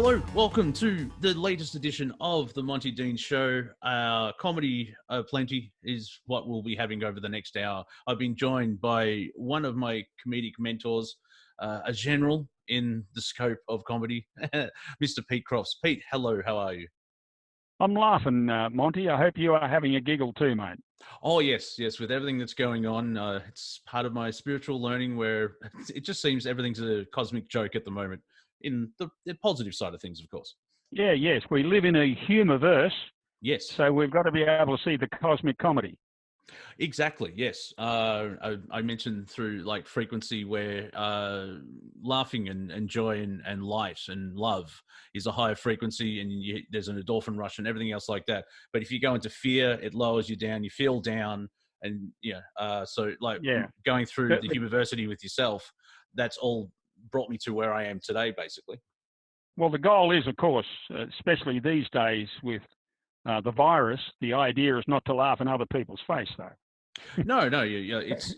Hello, welcome to the latest edition of the Monty Dean Show. Comedy plenty is what we'll be having over the next hour. I've been joined by one of my comedic mentors, a general in the scope of comedy, Mr. Pete Crofts. Pete, hello, how are you? I'm laughing, Monty. I hope you are having a giggle too, mate. Oh, yes. With everything that's going on, it's part of my spiritual learning where it just seems everything's a cosmic joke at the moment, in the positive side of things, of course. Yeah, yes. We live in a humour-verse, Yes. so we've got to be able to see the cosmic comedy. Exactly. Yes. I mentioned through like frequency where laughing and joy and light and love is a higher frequency, and there's an endorphin rush and everything else like that. But if you go into fear, it lowers you down. You feel down, and so like going through the university with yourself, that's all brought me to where I am today, basically. Well, the goal is, of course, especially these days with the virus, the idea is not to laugh in other people's face, though. No, it's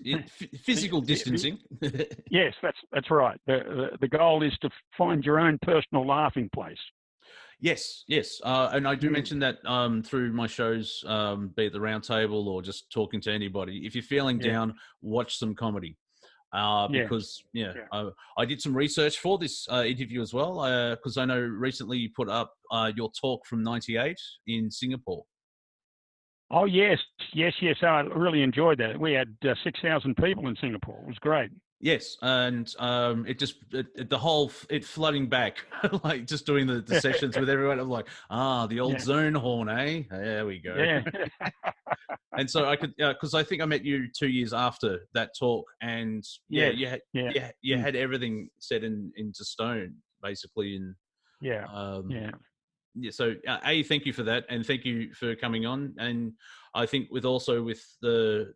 physical distancing. Yes, that's right. The goal is to find your own personal laughing place. Yes, and I do mention that through my shows, be it the round table or just talking to anybody. If you're feeling down, watch some comedy. Because I did some research for this interview as well, because I know recently you put up your talk from '98 in Singapore. Oh, yes. I really enjoyed that. We had 6,000 people in Singapore. It was great. Yes, and it flooding back, like just doing the sessions with everyone. I'm like, the old zone horn, eh? There we go. Yeah. And so I could, because I think I met you 2 years after that talk, and you had everything set into stone, basically. And so thank you for that, and thank you for coming on. And I think with the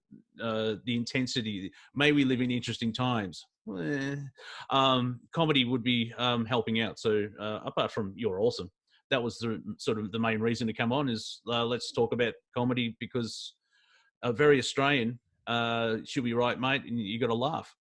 intensity, may we live in interesting times. Comedy would be helping out. So apart from you're awesome, that was the sort of the main reason to come on is let's talk about comedy, because very Australian, she'll be right, mate, and you got to laugh.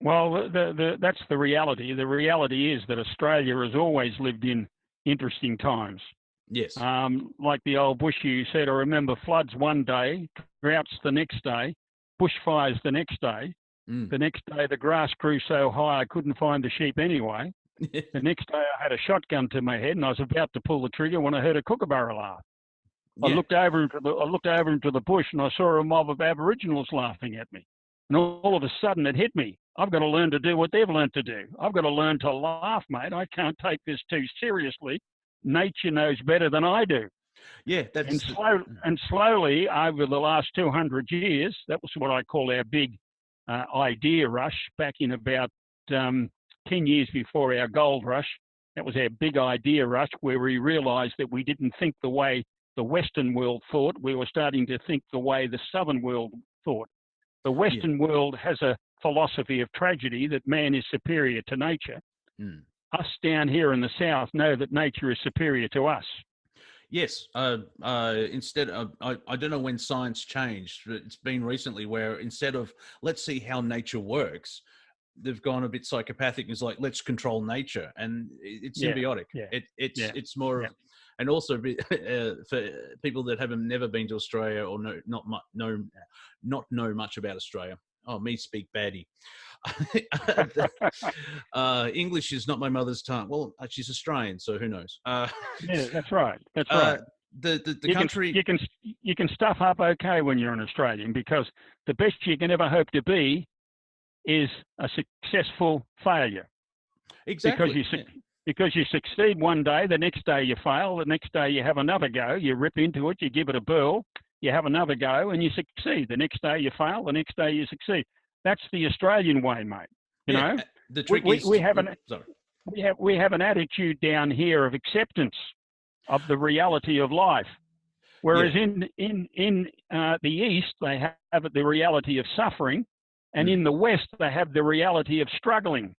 Well, that's the reality. The reality is that Australia has always lived in interesting times. Yes. Like the old Bushy said, I remember floods one day, droughts the next day, bushfires the next day. The next day, the grass grew so high I couldn't find the sheep anyway. The next day, I had a shotgun to my head and I was about to pull the trigger when I heard a kookaburra laugh. I looked over into the bush and I saw a mob of Aboriginals laughing at me. And all of a sudden it hit me. I've got to learn to do what they've learned to do. I've got to learn to laugh, mate. I can't take this too seriously. Nature knows better than I do. Yeah, and slowly over the last 200 years, that was what I call our big idea rush back in about 10 years before our gold rush. That was our big idea rush where we realised that we didn't think the way the Western world thought. We were starting to think the way the Southern world thought. The Western world has a philosophy of tragedy that man is superior to nature. Us down here in the South know that nature is superior to us. Yes. Instead of, I don't know when science changed, but it's been recently where instead of let's see how nature works, they've gone a bit psychopathic. It's like, let's control nature, and it's symbiotic. It's more of, and also for people that haven't never been to Australia or not know much about Australia. Oh, me speak baddie. English is not my mother's tongue. Well, she's Australian, so who knows? That's right. That's right. The you country you can stuff up okay when you're an Australian, because the best you can ever hope to be is a successful failure. Exactly. Because you succeed one day, the next day you fail, the next day you have another go, you rip into it, you give it a burl, you have another go, and you succeed. The next day you fail, the next day you succeed. That's the Australian way, mate. You know, the trick is we have an attitude down here of acceptance of the reality of life, whereas in the East they have the reality of suffering, and in the West they have the reality of struggling.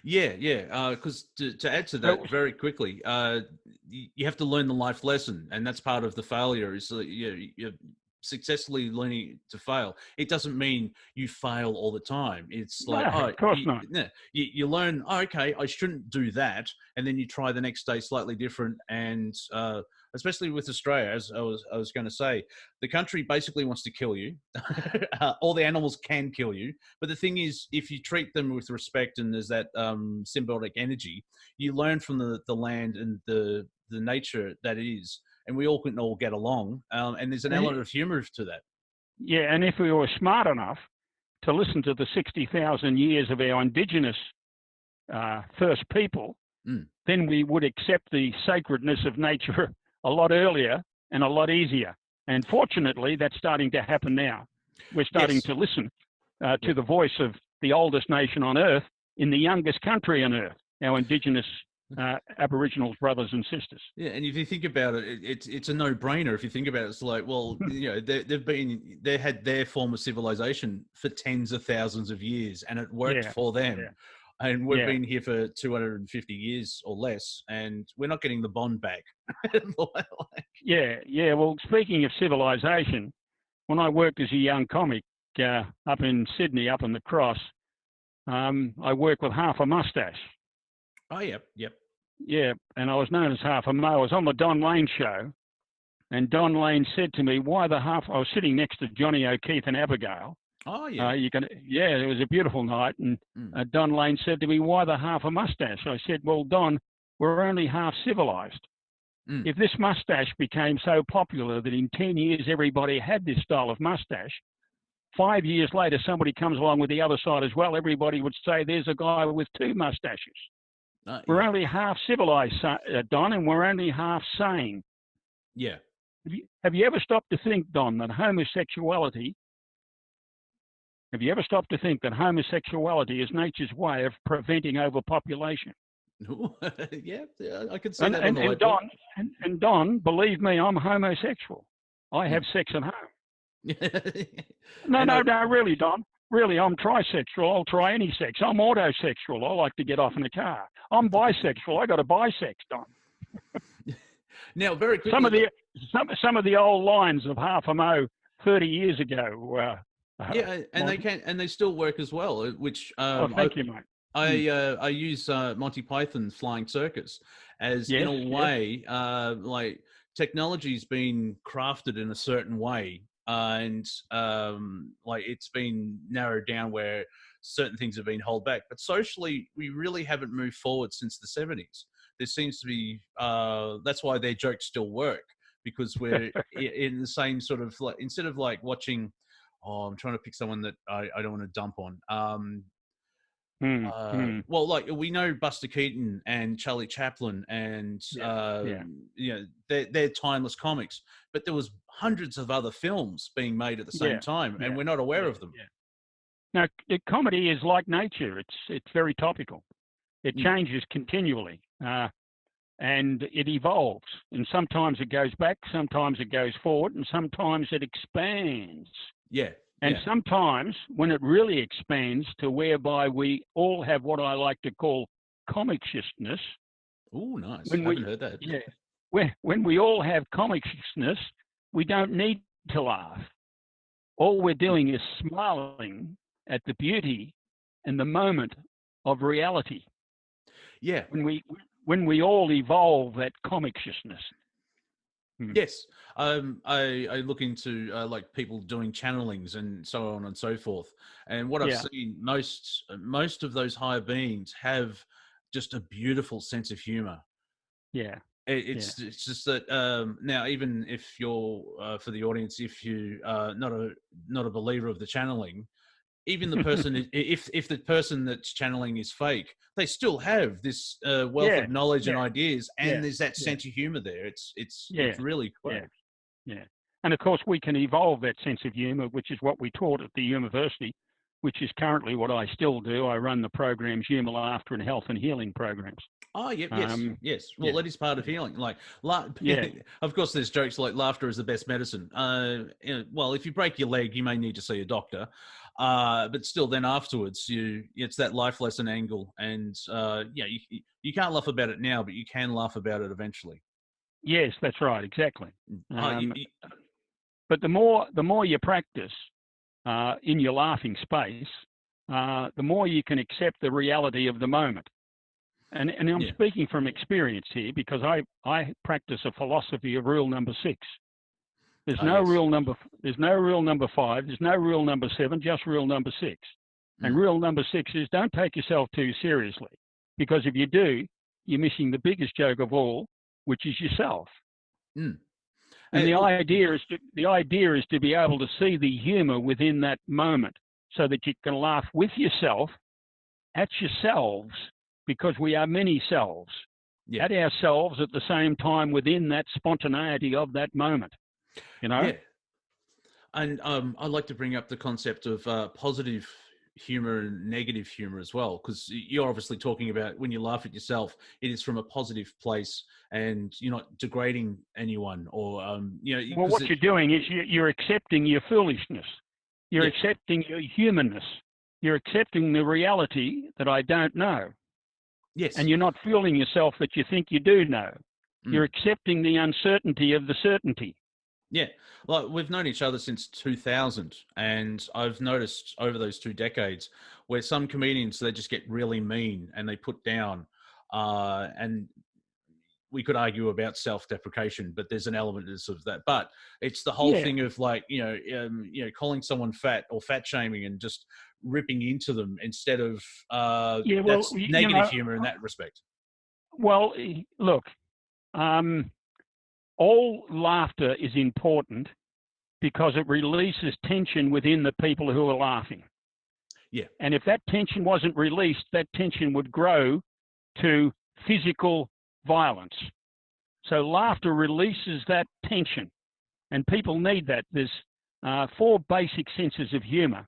Because to add to that very quickly, you have to learn the life lesson, and that's part of the failure. Is successfully learning to fail, it doesn't mean you fail all the time. It's No, like, oh, of course not. you learn, oh, okay, I shouldn't do that. And then you try the next day slightly different. And especially with Australia, as I was going to say, the country basically wants to kill you. All the animals can kill you. But the thing is, if you treat them with respect and there's that symbiotic energy, you learn from the land and the nature that it is. And we all can all get along. And there's an element of humor to that. Yeah, and if we were smart enough to listen to the 60,000 years of our indigenous first people, then we would accept the sacredness of nature a lot earlier and a lot easier. And fortunately, that's starting to happen now. We're starting to listen to the voice of the oldest nation on Earth in the youngest country on Earth, our indigenous Aboriginal brothers and sisters. Yeah, and if you think about it, it's a no-brainer. If you think about it, it's like, well, you know, they had their form of civilization for tens of thousands of years, and it worked for them. Yeah. And we've been here for 250 years or less, and we're not getting the bond back. Yeah. Well, speaking of civilization, when I worked as a young comic up in Sydney, up in the Crofts, I worked with half a mustache. Oh, yep. Yeah, and I was known as Half a Mo. I was on the Don Lane show, and Don Lane said to me, "Why the half?" I was sitting next to Johnny O'Keefe and Abigail. Oh, yeah. It was a beautiful night, and Don Lane said to me, "Why the half a mustache?" I said, "Well, Don, we're only half civilized. If this mustache became so popular that in 10 years everybody had this style of mustache, 5 years later somebody comes along with the other side as well, everybody would say there's a guy with two mustaches." We're only half civilized, Don, and we're only half sane. Yeah. Have you ever stopped to think, Don, that homosexuality is nature's way of preventing overpopulation? Yeah, I can see that on the whiteboard. And Don, believe me, I'm homosexual. I have sex at home. No, really, Don. Really, I'm trisexual. I'll try any sex. I'm autosexual. I like to get off in a car. I'm bisexual. I got a bisex, Don. Now, very quickly, some of the old lines of Half a Mo 30 years ago. And they still work as well. Which thank you, mate. I use Monty Python's Flying Circus as in a way like technology's been crafted in a certain way. And like it's been narrowed down where certain things have been held back. But socially, we really haven't moved forward since the 70s. There seems to be, that's why their jokes still work, because we're in the same sort of, like, instead of like watching, I'm trying to pick someone that I don't want to dump on. Well, like we know Buster Keaton and Charlie Chaplin and you know, they're timeless comics, but there was hundreds of other films being made at the same time, and we're not aware of them. Now, comedy is like nature; it's very topical. It changes continually, and it evolves. And sometimes it goes back, sometimes it goes forward, and sometimes it expands. And sometimes when it really expands to whereby we all have what I like to call comiciousness. Oh, nice. I haven't heard that. Yeah. When we all have comiciousness, we don't need to laugh. All we're doing is smiling at the beauty and the moment of reality. Yeah. When we all evolve that comiciousness. Yes. I look into like people doing channelings and so on and so forth. And what I've seen, most of those higher beings have just a beautiful sense of humor. Yeah. It's just that now, even if you're for the audience, if you not a believer of the channeling, even the person, if the person that's channeling is fake, they still have this wealth of knowledge and ideas, and there's that sense of humor there. It's really cool. Yeah. And of course, we can evolve that sense of humor, which is what we taught at the university, which is currently what I still do. I run the programs Humour, Laughter, and Health and Healing programs. Oh, yes. Well, that is part of healing. Like, of course, there's jokes like laughter is the best medicine. Well, if you break your leg, you may need to see a doctor. But still, then afterwards, it's that life lesson angle, and you can't laugh about it now, but you can laugh about it eventually. Yes, that's right, exactly. But the more you practice in your laughing space, the more you can accept the reality of the moment. And I'm speaking from experience here, because I practice a philosophy of rule number 6. There's no rule number 5. There's no rule number 7. Just rule number 6. And rule number 6 is don't take yourself too seriously, because if you do, you're missing the biggest joke of all, which is yourself. And the idea is to be able to see the humour within that moment, so that you can laugh with yourself, at yourselves, because we are many selves, at ourselves at the same time within that spontaneity of that moment. You know? Yeah. And I'd like to bring up the concept of positive humor and negative humor as well, because you're obviously talking about when you laugh at yourself, it is from a positive place and you're not degrading anyone or, Well, what you're doing is you're accepting your foolishness. You're accepting your humanness. You're accepting the reality that I don't know. Yes. And you're not fooling yourself that you think you do know. You're accepting the uncertainty of the certainty. Yeah. Like, we've known each other since 2000, and I've noticed over those 2 decades where some comedians, they just get really mean and they put down, and we could argue about self-deprecation, but there's an element of that. But it's the whole thing of like, calling someone fat or fat shaming and just ripping into them instead of that's negative humor in that respect. Well, look, all laughter is important because it releases tension within the people who are laughing. Yeah. And if that tension wasn't released, that tension would grow to physical violence. So laughter releases that tension, and people need that. There's 4 basic senses of humour.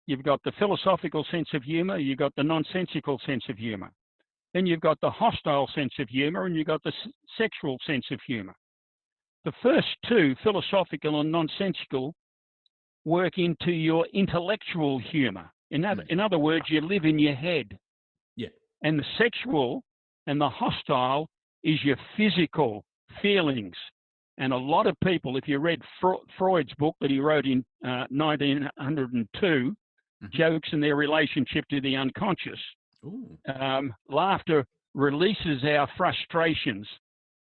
You've got the philosophical sense of humour, you've got the nonsensical sense of humour. Then you've got the hostile sense of humour, and you've got the sexual sense of humour. The first 2, philosophical and nonsensical, work into your intellectual humour. In other words, you live in your head. Yeah. And the sexual and the hostile is your physical feelings. And a lot of people, if you read Freud's book that he wrote in 1902, Jokes and Their Relationship to the Unconscious, laughter releases our frustrations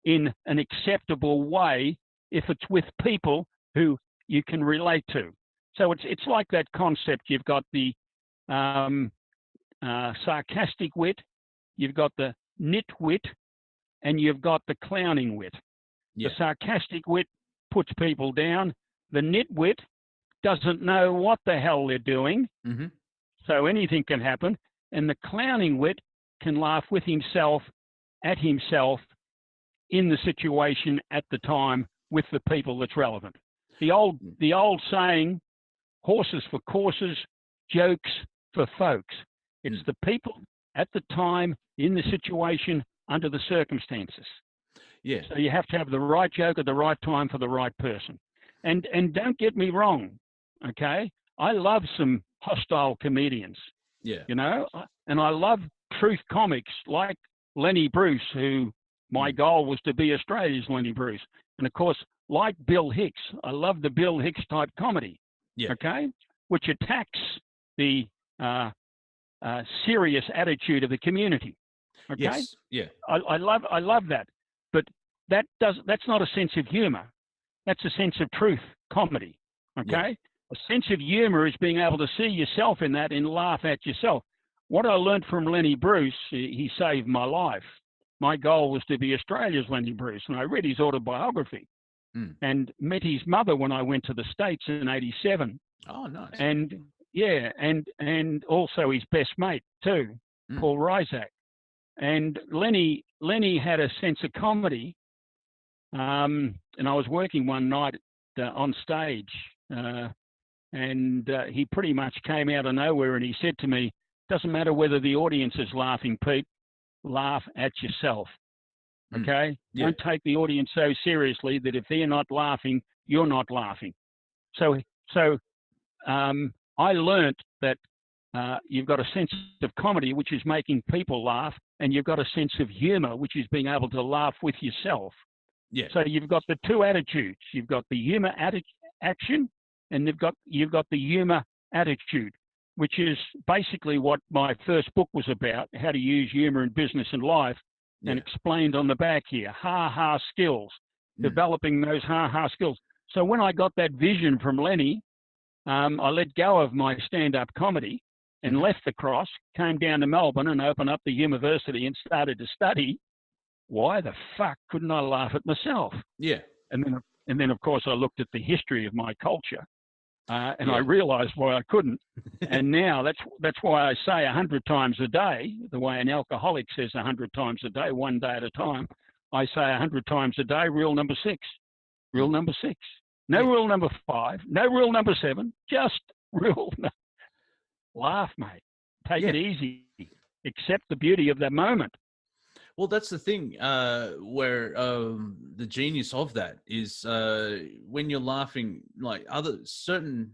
in an acceptable way if it's with people who you can relate to. So it's like that concept. You've got the sarcastic wit, you've got the nitwit, and you've got the clowning wit. Yeah. The sarcastic wit puts people down. The nitwit doesn't know what the hell they're doing, so anything can happen. And the clowning wit can laugh with himself, at himself, in the situation at the time with the people that's relevant. The old saying, horses for courses, jokes for folks. It's the people at the time, in the situation, under the circumstances. Yeah. So you have to have the right joke at the right time for the right person. And don't get me wrong, okay? I love some hostile comedians. Yeah. You know, and I love truth comics like Lenny Bruce, who my goal was to be Australia's Lenny Bruce. And of course, like Bill Hicks, I love the Bill Hicks type comedy, okay, which attacks the serious attitude of the community. Okay. Yes. Yeah. I love that, but that's not a sense of humour. That's a sense of truth comedy. Okay. Yeah. A sense of humour is being able to see yourself in that and laugh at yourself. What I learned from Lenny Bruce, he saved my life. My goal was to be Australia's Lenny Bruce, and I read his autobiography and met his mother when I went to the States in '87. Oh, nice. And yeah, and also his best mate too, Paul Ryzak. And Lenny had a sense of comedy. And I was working one night on stage, and he pretty much came out of nowhere and he said to me, "Doesn't matter whether the audience is laughing, Pete, laugh at yourself." Okay? Yeah. Don't take the audience so seriously that if they're not laughing, you're not laughing. So I learnt that you've got a sense of comedy, which is making people laugh, and you've got a sense of humour, which is being able to laugh with yourself. Yeah. So you've got the two attitudes. You've got the humour action, and you've got the humour attitude, which is basically what my first book was about, how to use humour in business and life, and explained on the back here, ha-ha skills, developing those ha-ha skills. So when I got that vision from Lenny, I let go of my stand-up comedy and left the Crofts, came down to Melbourne and opened up the university and started to study. Why the fuck couldn't I laugh at myself? Yeah. And then of course, I looked at the history of my culture, and I realised why I couldn't. And now that's why I say 100 times a day, the way an alcoholic says 100 times a day, one day at a time. I say 100 times a day, rule number 6. Rule number 6. No rule number 5. No rule number 7. Just laugh, mate. Take it easy. Accept the beauty of that moment. Well, that's the thing where the genius of that is when you're laughing, like other certain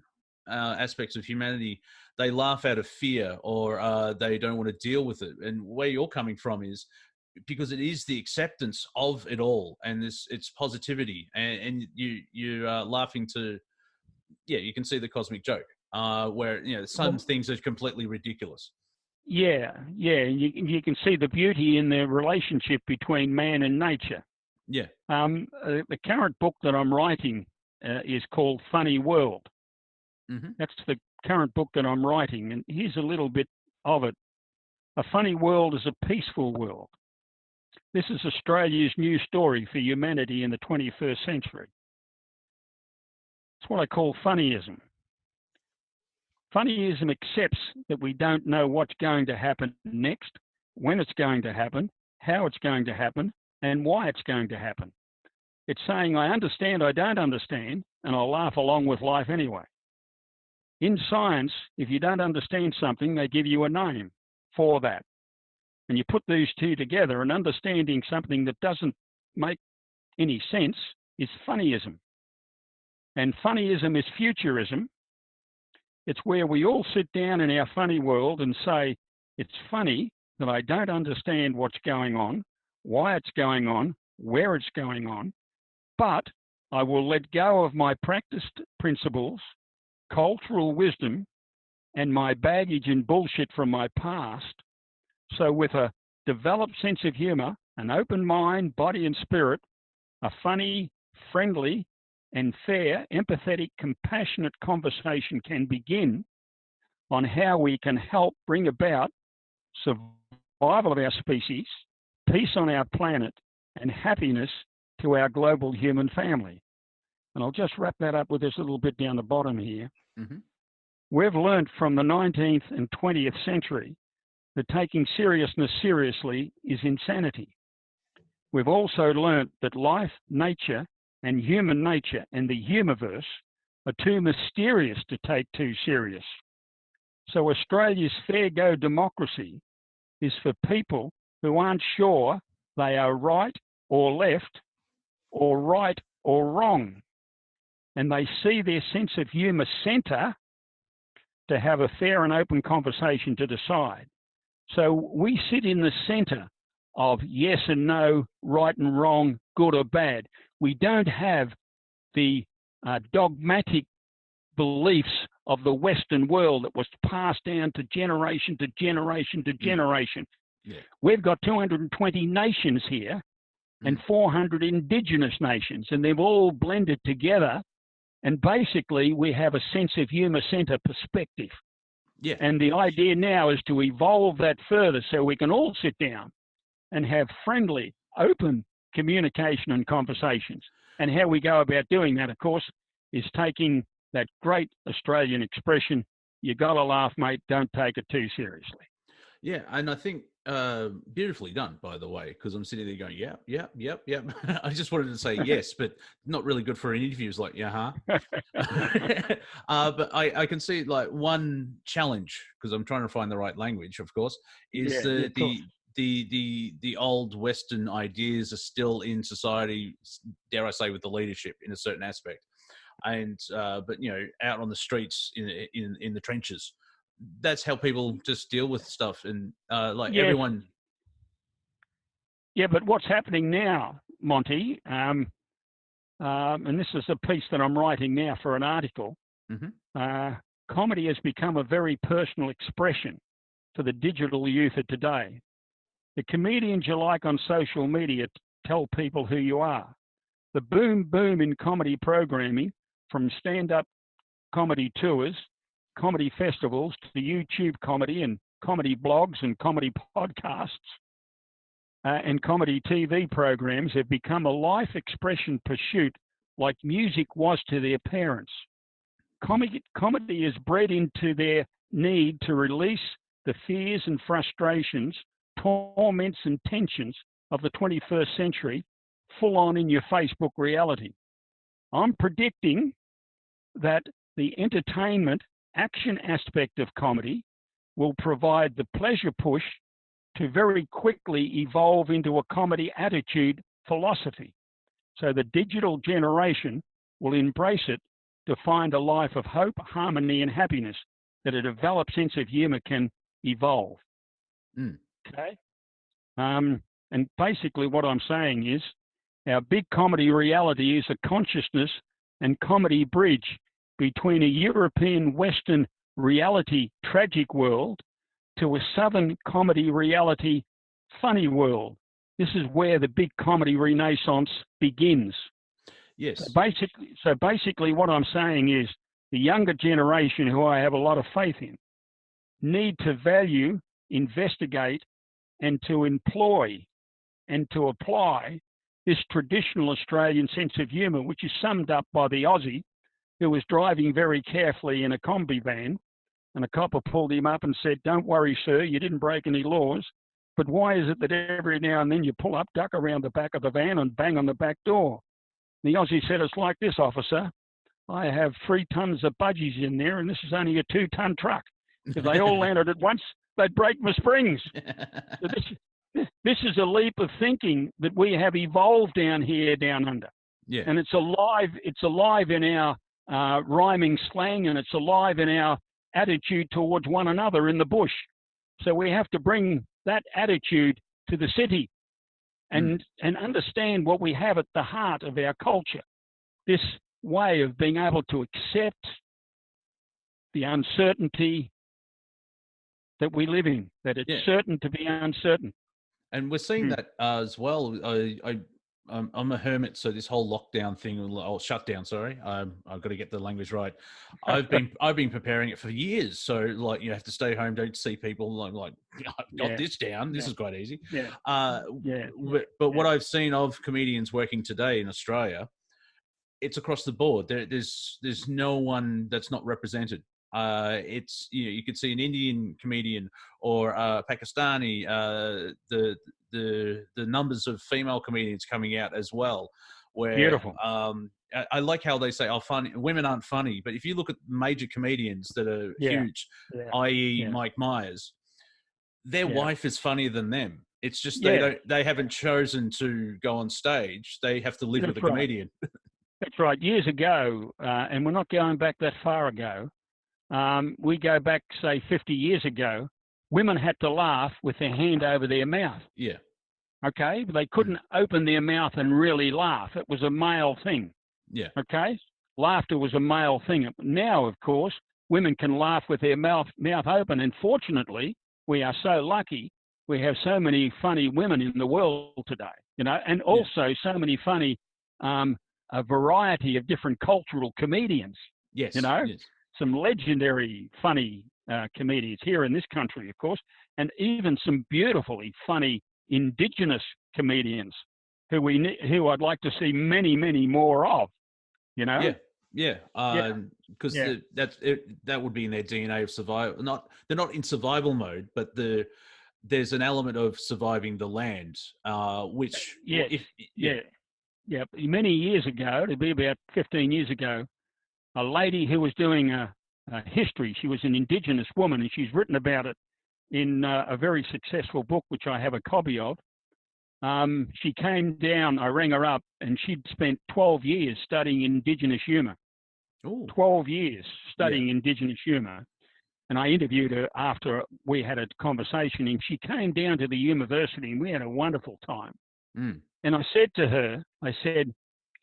aspects of humanity, they laugh out of fear or they don't want to deal with it. And where you're coming from is because it is the acceptance of it all and it's positivity. And you're laughing to, you can see the cosmic joke where, some things are completely ridiculous. Yeah. You can see the beauty in the relationship between man and nature. Yeah. The current book that I'm writing is called Funny World. That's the current book that I'm writing. And here's a little bit of it. A funny world is a peaceful world. This is Australia's new story for humanity in the 21st century. It's what I call funnyism. Funnyism accepts that we don't know what's going to happen next, when it's going to happen, how it's going to happen, and why it's going to happen. It's saying, I understand, I don't understand, and I'll laugh along with life anyway. In science, if you don't understand something, they give you a name for that. And you put these two together, and understanding something that doesn't make any sense is funnyism. And funnyism is futurism. It's where we all sit down in our funny world and say, it's funny that I don't understand what's going on, why it's going on, where it's going on, but I will let go of my practiced principles, cultural wisdom, and my baggage and bullshit from my past. So with a developed sense of humour, an open mind, body and spirit, a funny, friendly, and fair, empathetic, compassionate conversation can begin on how we can help bring about survival of our species, peace on our planet, and happiness to our global human family. And I'll just wrap that up with this little bit down the bottom here. We've learned from the 19th and 20th century that taking seriousness seriously is insanity. We've also learned that life, nature, and human nature and the humiverse are too mysterious to take too serious. So Australia's fair go democracy is for people who aren't sure they are right or left or right or wrong. And they see their sense of humour centre to have a fair and open conversation to decide. So we sit in the centre of yes and no, right and wrong, good or bad. We don't have the dogmatic beliefs of the Western world that was passed down to generation to generation to generation. We've got 220 nations here and 400 indigenous nations, and they've all blended together. And basically, we have a sense of humour centre perspective. And the idea now is to evolve that further so we can all sit down and have friendly, open communication and conversations. And how we go about doing that, of course, is taking that great Australian expression, you got to laugh, mate, don't take it too seriously. Yeah, and I think beautifully done, by the way, because I'm sitting there going, yep. I just wanted to say yes, but not really good for an interview. It's like, but I can see like one challenge, because I'm trying to find the right language, of course, is the old Western ideas are still in society, dare I say, with the leadership in a certain aspect. And but out on the streets in the trenches, that's how people just deal with stuff, and everyone. Yeah, but what's happening now, Monty? and this is a piece that I'm writing now for an article, comedy has become a very personal expression for the digital youth of today. The comedians you like on social media tell people who you are. The boom in comedy programming, from stand-up comedy tours, comedy festivals, to YouTube comedy and comedy blogs and comedy podcasts, and comedy TV programs, have become a life expression pursuit like music was to their parents. Comedy is bred into their need to release the fears and frustrations, torments and tensions of the 21st century, full on in your Facebook reality. I'm predicting that the entertainment action aspect of comedy will provide the pleasure push to very quickly evolve into a comedy attitude philosophy. So the digital generation will embrace it to find a life of hope, harmony, and happiness, that a developed sense of humour can evolve. Okay? And basically what I'm saying is our big comedy reality is a consciousness and comedy bridge between a European Western reality tragic world to a Southern comedy reality funny world. This is where the big comedy renaissance begins. Yes. So basically what I'm saying is the younger generation, who I have a lot of faith in, need to value, investigate, and to employ and to apply this traditional Australian sense of humour, which is summed up by the Aussie, who was driving very carefully in a combi van, and a copper pulled him up and said, "Don't worry, sir, you didn't break any laws, but why is it that every now and then you pull up, duck around the back of the van and bang on the back door?" The Aussie said, "It's like this, officer. I have 3 tons of budgies in there, and this is only a 2-ton truck. If they all landed at once, they'd break my springs." So this is a leap of thinking that we have evolved down here, down under. Yeah. And it's alive in our rhyming slang, and it's alive in our attitude towards one another in the bush. So we have to bring that attitude to the city and understand what we have at the heart of our culture. This way of being able to accept the uncertainty that we live in, that it's certain to be uncertain. And we're seeing that as well. I'm a hermit, so this whole lockdown thing, or shutdown, sorry, I've got to get the language right. I've been preparing it for years. So like, you have to stay home, don't see people. Like I've got this down. This is quite easy. But what I've seen of comedians working today in Australia, it's across the board. There's no one that's not represented. It's, you could see an Indian comedian or Pakistani. The numbers of female comedians coming out as well. Where, beautiful. I like how they say, "Oh, women aren't funny," but if you look at major comedians that are huge, i.e., Mike Myers, their wife is funnier than them. It's just they haven't chosen to go on stage. They have to live with a comedian. That's right. Years ago, and we're not going back that far ago. We go back, say, 50 years ago. Women had to laugh with their hand over their mouth. Yeah. Okay? But they couldn't open their mouth and really laugh. It was a male thing. Yeah. Okay? Laughter was a male thing. Now, of course, women can laugh with their mouth open. And fortunately, we are so lucky. We have so many funny women in the world today, and also so many funny, a variety of different cultural comedians. Yes. Some legendary funny comedians here in this country, of course, and even some beautifully funny Indigenous comedians who I'd like to see many, many more of. Because that would be in their DNA of survival. They're not in survival mode, but there's an element of surviving the land, which many years ago, it'd be about 15 years ago, a lady who was doing a history. She was an Indigenous woman, and she's written about it in a very successful book, which I have a copy of. She came down, I rang her up, and she'd spent 12 years studying Indigenous humour. 12 years studying Indigenous humour. And I interviewed her after we had a conversation, and she came down to the university, and we had a wonderful time. And I said to her,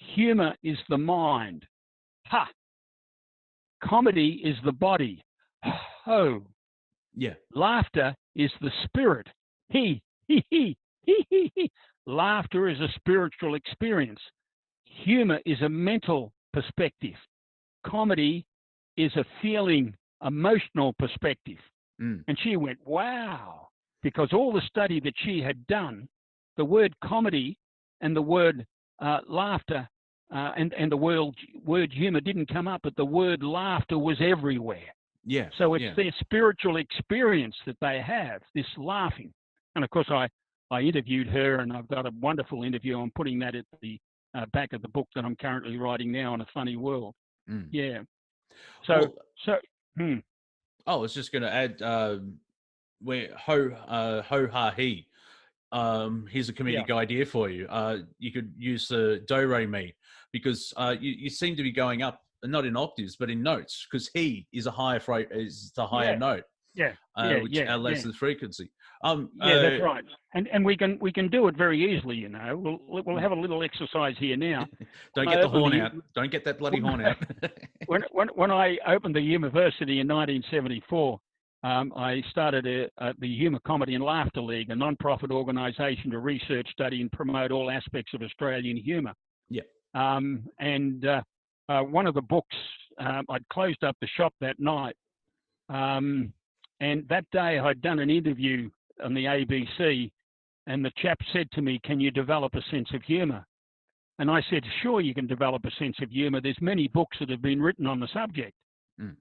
Humour is the mind. Ha! Comedy is the body. Ho! Yeah. Laughter is the spirit. He, he, he, he, he, he. Laughter is a spiritual experience. Humour is a mental perspective. Comedy is a feeling, emotional perspective. Mm. And she went, wow, because all the study that she had done, the word comedy and the word laughter and the word humour didn't come up, but the word laughter was everywhere. Yeah. So it's their spiritual experience that they have, this laughing. And of course, I interviewed her, and I've got a wonderful interview. I'm putting that at the back of the book that I'm currently writing now on A Funny World. Mm. Yeah. So, I was just going to add where ho ha he. Here's a comedic idea for you. You could use the do re mi, because you seem to be going up, not in octaves but in notes, because he is a higher is the higher note. Which less the frequency. That's right. And we can do it very easily. You know, we'll have a little exercise here now. Don't get the horn out. Don't get that bloody horn out. when I opened the university in 1974. I started the Humour, Comedy and Laughter League, a non-profit organisation to research, study and promote all aspects of Australian humour. Yeah. And one of the books, I'd closed up the shop that night. And that day I'd done an interview on the ABC, and the chap said to me, can you develop a sense of humour? And I said, sure, you can develop a sense of humour. There's many books that have been written on the subject. Mm.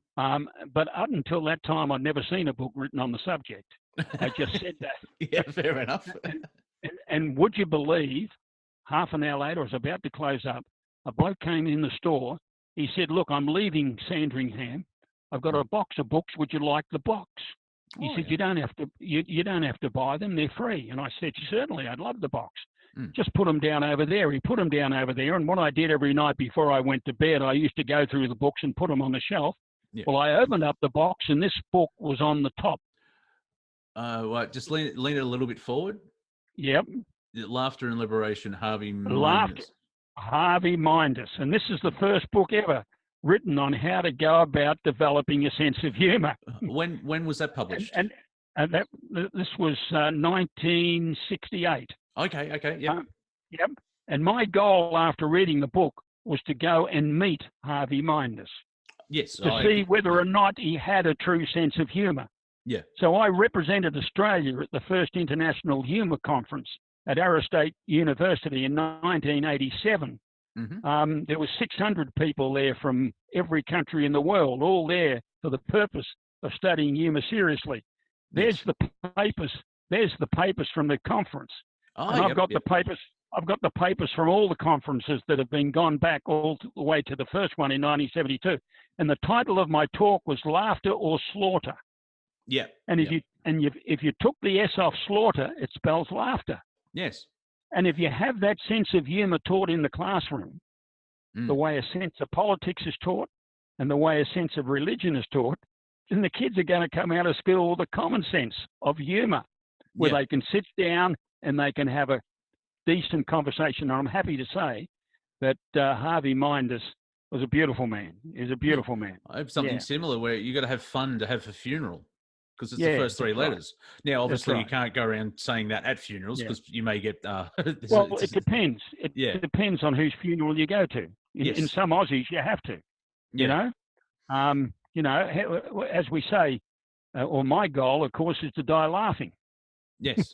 But up until that time, I'd never seen a book written on the subject. I just said that. Yeah, fair enough. And would you believe, half an hour later, I was about to close up, a bloke came in the store. He said, look, I'm leaving Sandringham. I've got a box of books. Would you like the box? He said, you don't have to. You don't have to buy them. They're free. And I said, certainly, I'd love the box. Just put them down over there. He put them down over there. And what I did every night before I went to bed, I used to go through the books and put them on the shelf. Yeah. Well, I opened up the box and this book was on the top. Just lean it a little bit forward. Yep. Laughter and Liberation, Harvey Mindus. Harvey Mindus. And this is the first book ever written on how to go about developing a sense of humour. When was that published? And this was 1968. Okay, yeah. Yep. And my goal after reading the book was to go and meet Harvey Mindus. Yes. To see whether or not he had a true sense of humour. Yeah. So I represented Australia at the first International Humour Conference at Arizona State University in 1987. Mm-hmm. There were 600 people there from every country in the world, all there for the purpose of studying humour seriously. There's the papers. There's the papers from the conference. And I've got the papers. I've got the papers from all the conferences that have been gone back all the way to the first one in 1972. And the title of my talk was Laughter or Slaughter. Yeah. And if you took the S off slaughter, it spells laughter. Yes. And if you have that sense of humour taught in the classroom, the way a sense of politics is taught and the way a sense of religion is taught, then the kids are going to come out of school with a common sense of humour, where they can sit down and they can have a decent conversation. And I'm happy to say that Harvey Mindus was a beautiful man. He's a beautiful man. I have something similar where you got to have fun to have a funeral, because it's the first three letters. Right. Now, obviously, you can't go around saying that at funerals because you may get. It depends. It depends on whose funeral you go to. In some Aussies, you have to. You know, as we say, or my goal, of course, is to die laughing. Yes.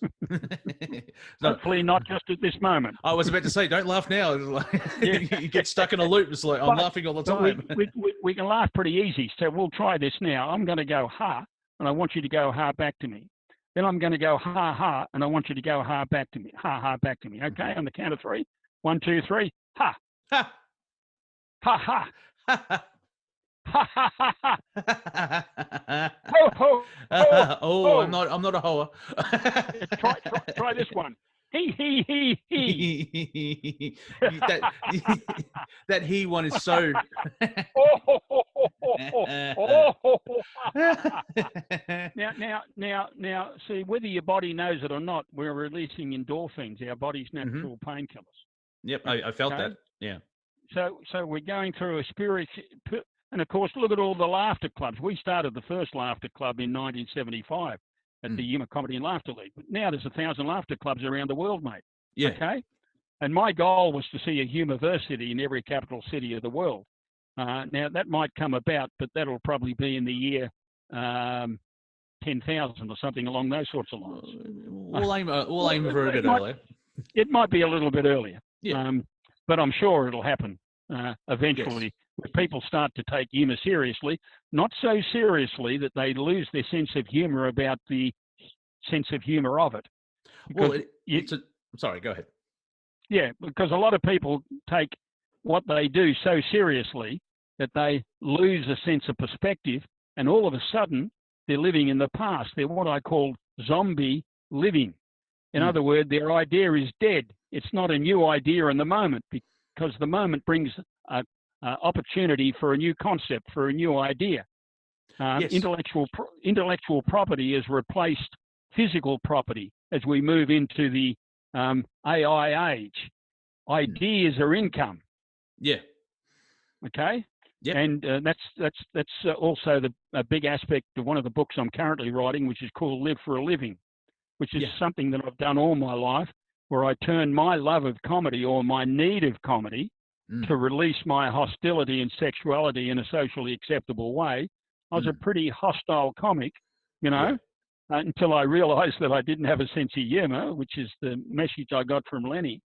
Hopefully not just at this moment. I was about to say, don't laugh now. You get stuck in a loop. It's like, I'm laughing all the time. We can laugh pretty easy. So we'll try this now. I'm going to go ha, and I want you to go ha back to me. Then I'm going to go ha ha, and I want you to go ha back to me. Ha ha back to me. Okay, on the count of three. 1, 2, 3. Ha. Ha. Ha ha. Ha ha. Ha ha ha ha! Ho ho! Oh, I'm not a hoa. Try this one. He. That he one is so. Now. See, whether your body knows it or not, we're releasing endorphins, our body's natural painkillers. Yep, I felt that. Yeah. So we're going through a spirit, and of course, look at all the laughter clubs. We started the first laughter club in 1975 at the Humour Comedy and Laughter League. But now there's 1,000 laughter clubs around the world, mate. Yeah. Okay. And my goal was to see a Humourversity in every capital city of the world. Now that might come about, but that'll probably be in the year 10,000 or something along those sorts of lines. We'll aim for a bit earlier. It might be a little bit earlier. Yeah. But I'm sure it'll happen eventually. Yes. When people start to take humour seriously, not so seriously that they lose their sense of humour about the sense of humour of it. Because sorry, go ahead. Yeah, because a lot of people take what they do so seriously that they lose a sense of perspective, and all of a sudden they're living in the past. They're what I call zombie living. In other words, their idea is dead. It's not a new idea in the moment, because the moment brings an opportunity for a new concept, for a new idea. Yes. Intellectual property has replaced physical property as we move into the AI age. Ideas are income. Yeah. Okay. Yeah. And that's also a big aspect of one of the books I'm currently writing, which is called Live for a Living, which is something that I've done all my life, where I turn my love of comedy or my need of comedy to release my hostility and sexuality in a socially acceptable way. I was a pretty hostile comic, until I realized that I didn't have a sense of humor, which is the message I got from Lenny.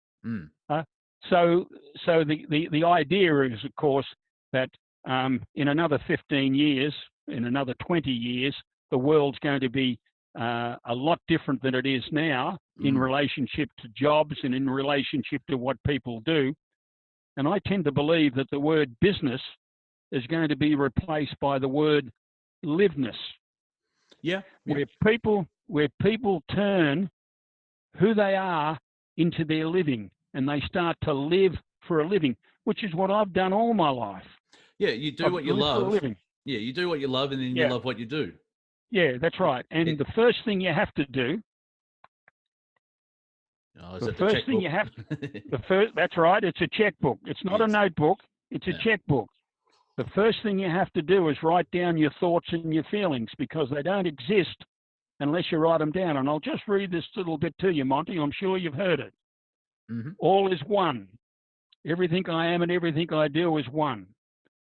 So the idea is, of course, that in another 15 years, in another 20 years, the world's going to be a lot different than it is now in relationship to jobs and in relationship to what people do. And I tend to believe that the word business is going to be replaced by the word liveness. Yeah. Where people turn who they are into their living, and they start to live for a living, which is what I've done all my life. Yeah, you do what you love. Yeah, you do what you love, and then you love what you do. Yeah, that's right. And the first thing you have to do. That's right. It's a checkbook. It's not a notebook. It's a checkbook. The first thing you have to do is write down your thoughts and your feelings, because they don't exist unless you write them down. And I'll just read this little bit to you, Monty. I'm sure you've heard it. All is one. Everything I am and everything I do is one.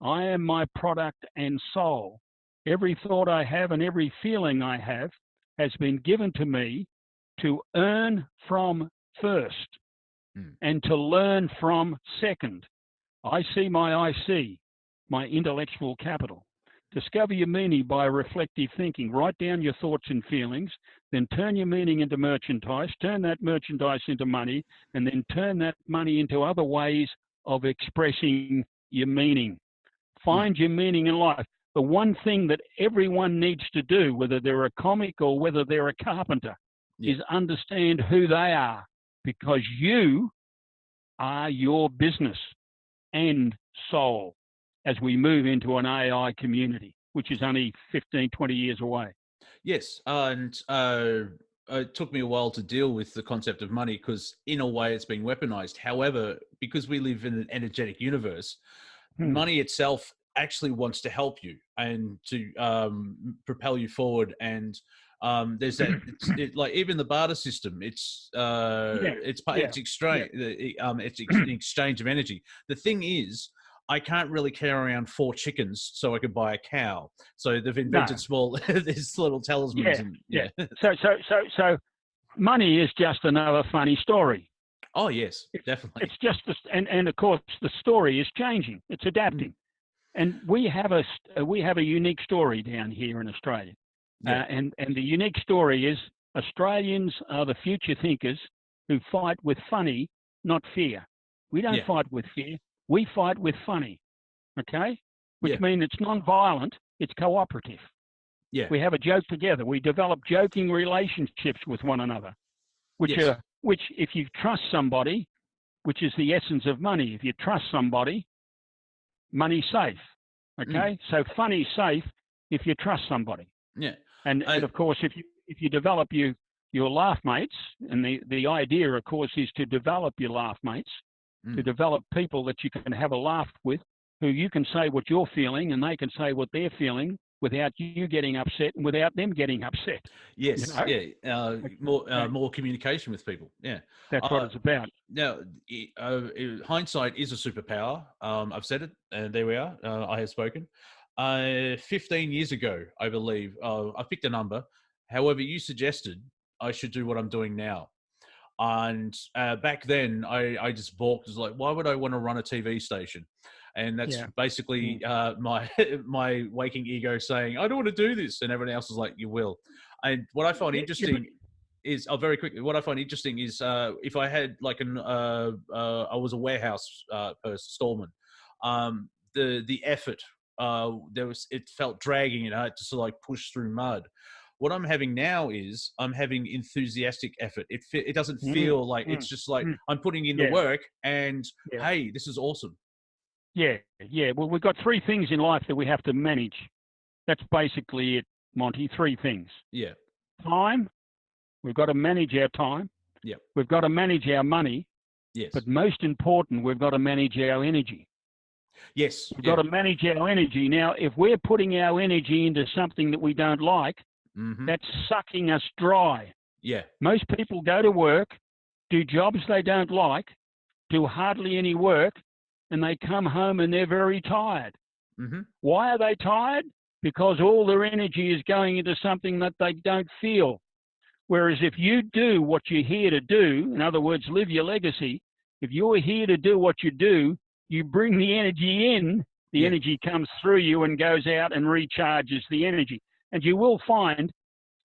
I am my product and soul. Every thought I have and every feeling I have has been given to me to earn from first and to learn from second. I see my IC, my intellectual capital. Discover your meaning by reflective thinking. Write down your thoughts and feelings, then turn your meaning into merchandise, turn that merchandise into money, and then turn that money into other ways of expressing your meaning. Find your meaning in life. The one thing that everyone needs to do, whether they're a comic or whether they're a carpenter, is understand who they are, because you are your business and soul as we move into an AI community, which is only 15, 20 years away. Yes, and it took me a while to deal with the concept of money, because in a way it's been weaponized. However, because we live in an energetic universe, money itself actually wants to help you and to propel you forward. And there's that, like even the barter system, it's exchange, it's an exchange of energy. The thing is, I can't really carry around 4 chickens so I could buy a cow. So they've invented small, these little talismans. So money is just another funny story. Oh yes, definitely. It's just, and of course the story is changing. It's adapting. And we have a unique story down here in Australia. And the unique story is Australians are the future thinkers who fight with funny, not fear. We don't fight with fear. We fight with funny, okay? Which means it's non-violent, it's cooperative. Yeah. We have a joke together. We develop joking relationships with one another, which if you trust somebody, which is the essence of money, if you trust somebody, money's safe, okay? So funny's safe if you trust somebody. Yeah. And of course, if you develop your laugh mates, and the idea, of course, is to develop your laugh mates, to develop people that you can have a laugh with, who you can say what you're feeling and they can say what they're feeling without you getting upset and without them getting upset. Yes, You know? more communication with people. Yeah, That's what it's about. now hindsight is a superpower. I've said it, and there we are. I have spoken. 15 years ago, I believe, I picked a number. However, you suggested I should do what I'm doing now. And back then, I just balked. It was like, why would I want to run a TV station? And that's basically my my waking ego saying, I don't want to do this. And everyone else is like, you will. And what I find interesting is, very quickly, what I find interesting is if I had like I was a warehouse storeman, the effort, it felt dragging, and I had to sort of like push through mud. What I'm having now is I'm having enthusiastic effort. It doesn't feel like it's just like I'm putting in the work and hey, this is awesome. Yeah. Well, we've got 3 things in life that we have to manage. That's basically it, Monty. 3 things. Yeah. Time. We've got to manage our time. Yeah. We've got to manage our money. Yes. But most important, we've got to manage our energy. Yes. We've got to manage our energy. Now, if we're putting our energy into something that we don't like, that's sucking us dry. Yeah. Most people go to work, do jobs they don't like, do hardly any work, and they come home and they're very tired. Why are they tired? Because all their energy is going into something that they don't feel. Whereas if you do what you're here to do, in other words, live your legacy, if you're here to do what you do, you bring the energy in, the energy comes through you and goes out and recharges the energy. And you will find,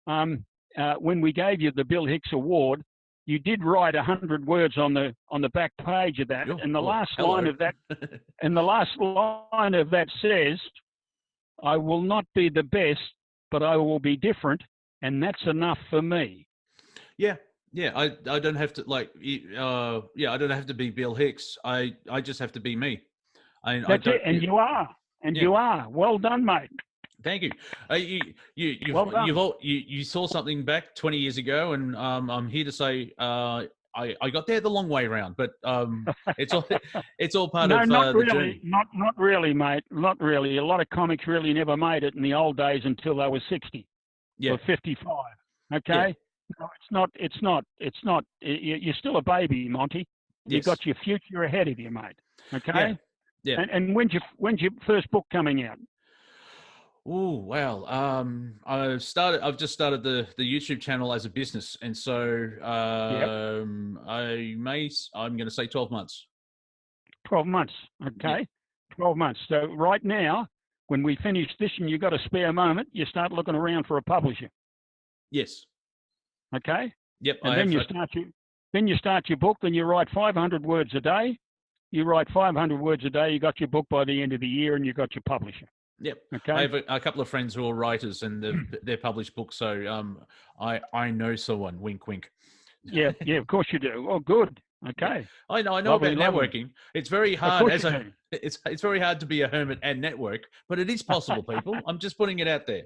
when we gave you the Bill Hicks Award, you did write 100 words on the back page of that, and the last line of that, says, "I will not be the best, but I will be different, and that's enough for me." Yeah. I don't have to I don't have to be Bill Hicks. I just have to be me. That's it, and you are, you are. Well done, mate. Thank you. You saw something back 20 years ago, and I'm here to say I got there the long way around, but it's all part of the journey. Not really, mate. Not really. A lot of comics really never made it in the old days until they were 60 or 55. Okay. Yeah. No, it's not. You're still a baby, Monty. You've got your future ahead of you, mate. Okay. Yeah. And when's your first book coming out? Oh, well, I've just started the YouTube channel as a business. And so I'm going to say 12 months. 12 months. Okay. 12 months. So right now, when we finish this and you've got a spare moment, you start looking around for a publisher. Yes. Okay. Yep. And then you start your book, then you write 500 words a day. You write 500 words a day, you got your book by the end of the year, and you got your publisher. Yep. Okay. I have a couple of friends who are writers, and they're published books. So I know someone. Wink, wink. Yeah. Of course you do. Oh, good. Okay. I know lovely, about networking. It's very hard it's very hard to be a hermit and network, but it is possible, people. I'm just putting it out there.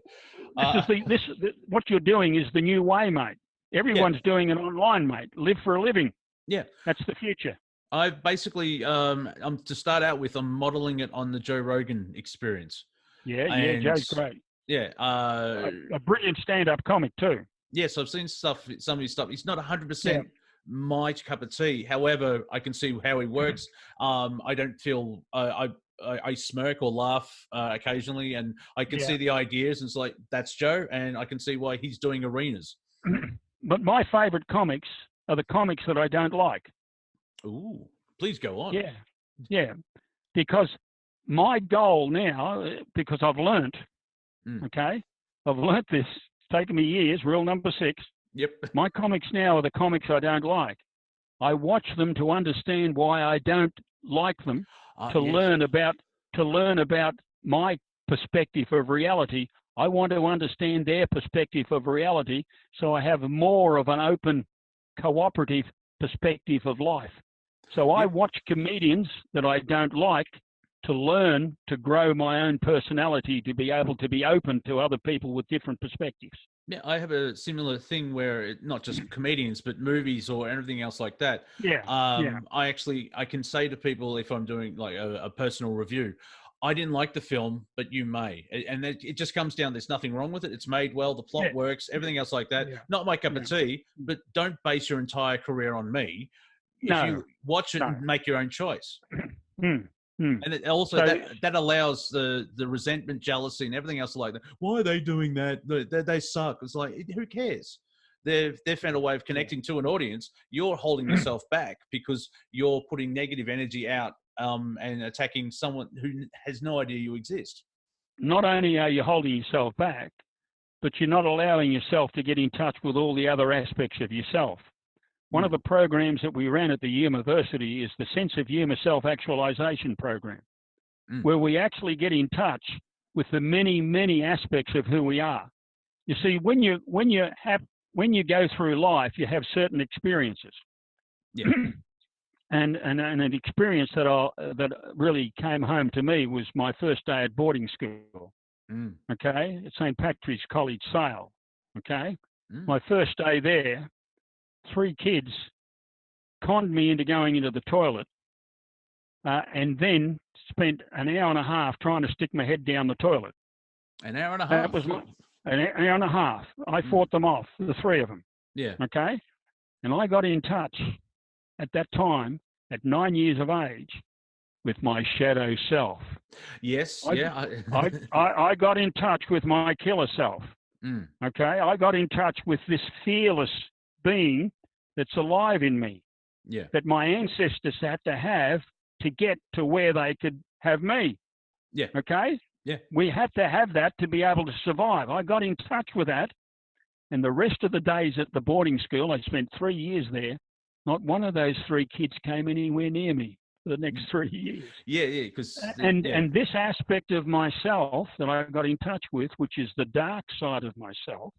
What you're doing is the new way, mate. Everyone's doing it online, mate. Live for a living. Yeah. That's the future. I've basically, to start out with, I'm modeling it on the Joe Rogan experience. Yeah, Joe's great. Yeah. A brilliant stand-up comic too. Yes, I've seen some of his stuff. It's not 100% my cup of tea. However, I can see how he works. I don't feel, I smirk or laugh occasionally, and I can see the ideas, and it's like, that's Joe, and I can see why he's doing arenas. But my favorite comics are the comics that I don't like. Ooh, please go on. Yeah. Because my goal now, because I've learnt, I've learnt this. It's taken me years, rule number 6. Yep. My comics now are the comics I don't like. I watch them to understand why I don't like them, to learn about my perspective of reality. I want to understand their perspective of reality, so I have more of an open, cooperative perspective of life. So I watch comedians that I don't like to learn to grow my own personality, to be able to be open to other people with different perspectives. Yeah, I have a similar thing where not just comedians, but movies or everything else like that. Yeah, yeah, I can say to people if I'm doing like a personal review, I didn't like the film, but you may, and it just comes down. There's nothing wrong with it. It's made well. The yeah, plot works. Everything else like that. yeah, Not my cup yeah. of tea. But don't base your entire career on me. If No, you watch it no. and make your own choice. Mm, mm. And it also So that allows the resentment, jealousy, and everything else like that. Why are they doing that? They suck. It's like, who cares? They've found a way of yeah. connecting to an audience. You're holding yourself back because you're putting negative energy out and attacking someone who has no idea you exist. Not only are you holding yourself back, but you're not allowing yourself to get in touch with all the other aspects of yourself. One of the programs that we ran at the university is the Sense of Humour Self-Actualization program, where we actually get in touch with the many, many aspects of who we are. You see, when you go through life, you have certain experiences. Yeah. and an experience that really came home to me was my first day at boarding school. Okay, at St. Patrick's College, Sale. Okay, my first day there, 3 kids conned me into going into the toilet, and then spent an hour and a half trying to stick my head down the toilet. An hour and a half? That was an hour and a half. I fought them off, the 3 of them. Yeah. Okay? And I got in touch at that time, at 9 years of age, with my shadow self. Yes, I got in touch with my killer self. Okay? I got in touch with this fearless being that's alive in me. Yeah. That my ancestors had to have to get to where they could have me. Yeah. Okay? Yeah. We had to have that to be able to survive. I got in touch with that. And the rest of the days at the boarding school, I spent 3 years there. Not one of those 3 kids came anywhere near me for the next 3 years. Yeah, yeah. And this aspect of myself that I got in touch with, which is the dark side of myself,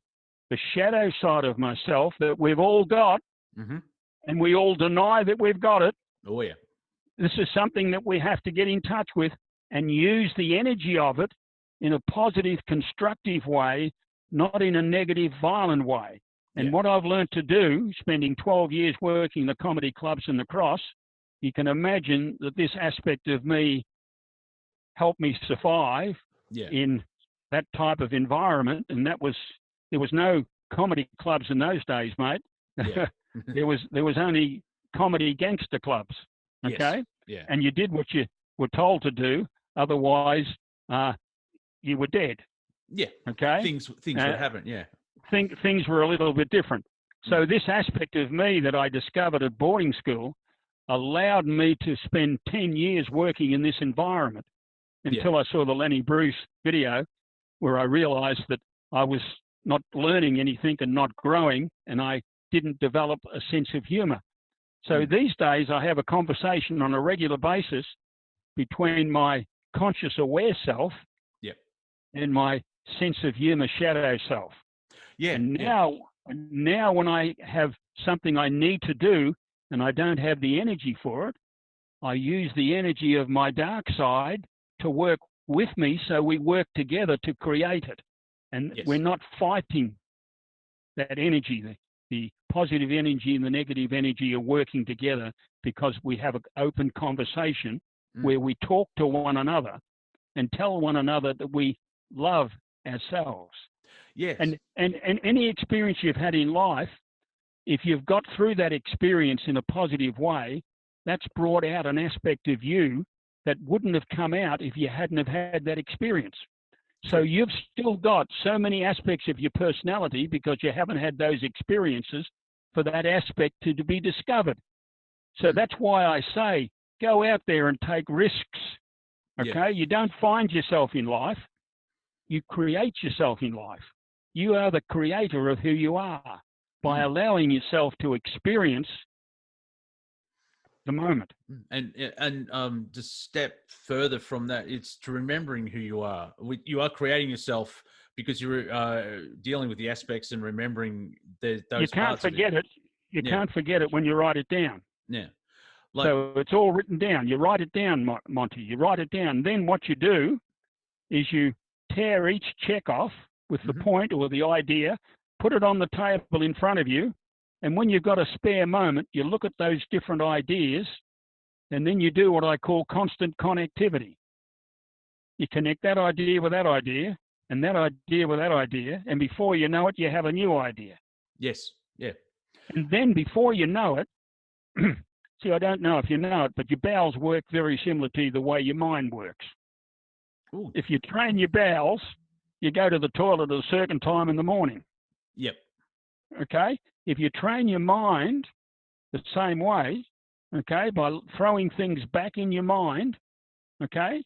the shadow side of myself that we've all got, and we all deny that we've got it. Oh, yeah. This is something that we have to get in touch with and use the energy of it in a positive, constructive way, not in a negative, violent way. And what I've learned to do, spending 12 years working the comedy clubs and the Crofts, you can imagine that this aspect of me helped me survive in that type of environment. And there was no comedy clubs in those days, mate. Yeah. There was only comedy gangster clubs. Okay? Yes. Yeah. And you did what you were told to do, otherwise you were dead. Yeah. Okay? Things would happen, yeah. Things were a little bit different. So this aspect of me that I discovered at boarding school allowed me to spend 10 years working in this environment until I saw the Lenny Bruce video, where I realized that I was not learning anything and not growing, and I didn't develop a sense of humor. So these days I have a conversation on a regular basis between my conscious aware self and my sense of humor shadow self. Yeah. And now when I have something I need to do and I don't have the energy for it, I use the energy of my dark side to work with me, so we work together to create it. And we're not fighting that energy. The positive energy and the negative energy are working together because we have an open conversation where we talk to one another and tell one another that we love ourselves. Yes. And any experience you've had in life, if you've got through that experience in a positive way, that's brought out an aspect of you that wouldn't have come out if you hadn't have had that experience. So you've still got so many aspects of your personality because you haven't had those experiences for that aspect to be discovered. So that's why I say, go out there and take risks. Okay? You don't find yourself in life. You create yourself in life. You are the creator of who you are by allowing yourself to experience the moment. And to step further from that, it's to remembering who you are. You are creating yourself because you're dealing with the aspects and remembering those parts. You can't forget it. You can't forget it when you write it down. Yeah. So it's all written down. You write it down, Monty. You write it down. Then what you do is you tear each check off with the point or the idea, put it on the table in front of you, and when you've got a spare moment, you look at those different ideas, and then you do what I call constant connectivity. You connect that idea with that idea, and that idea with that idea, and before you know it, you have a new idea. Yes, yeah. And then before you know it, see, I don't know if you know it, but your bowels work very similar to the way your mind works. Ooh. If you train your bowels, you go to the toilet at a certain time in the morning. Yep. Okay? If you train your mind the same way, okay, by throwing things back in your mind, okay,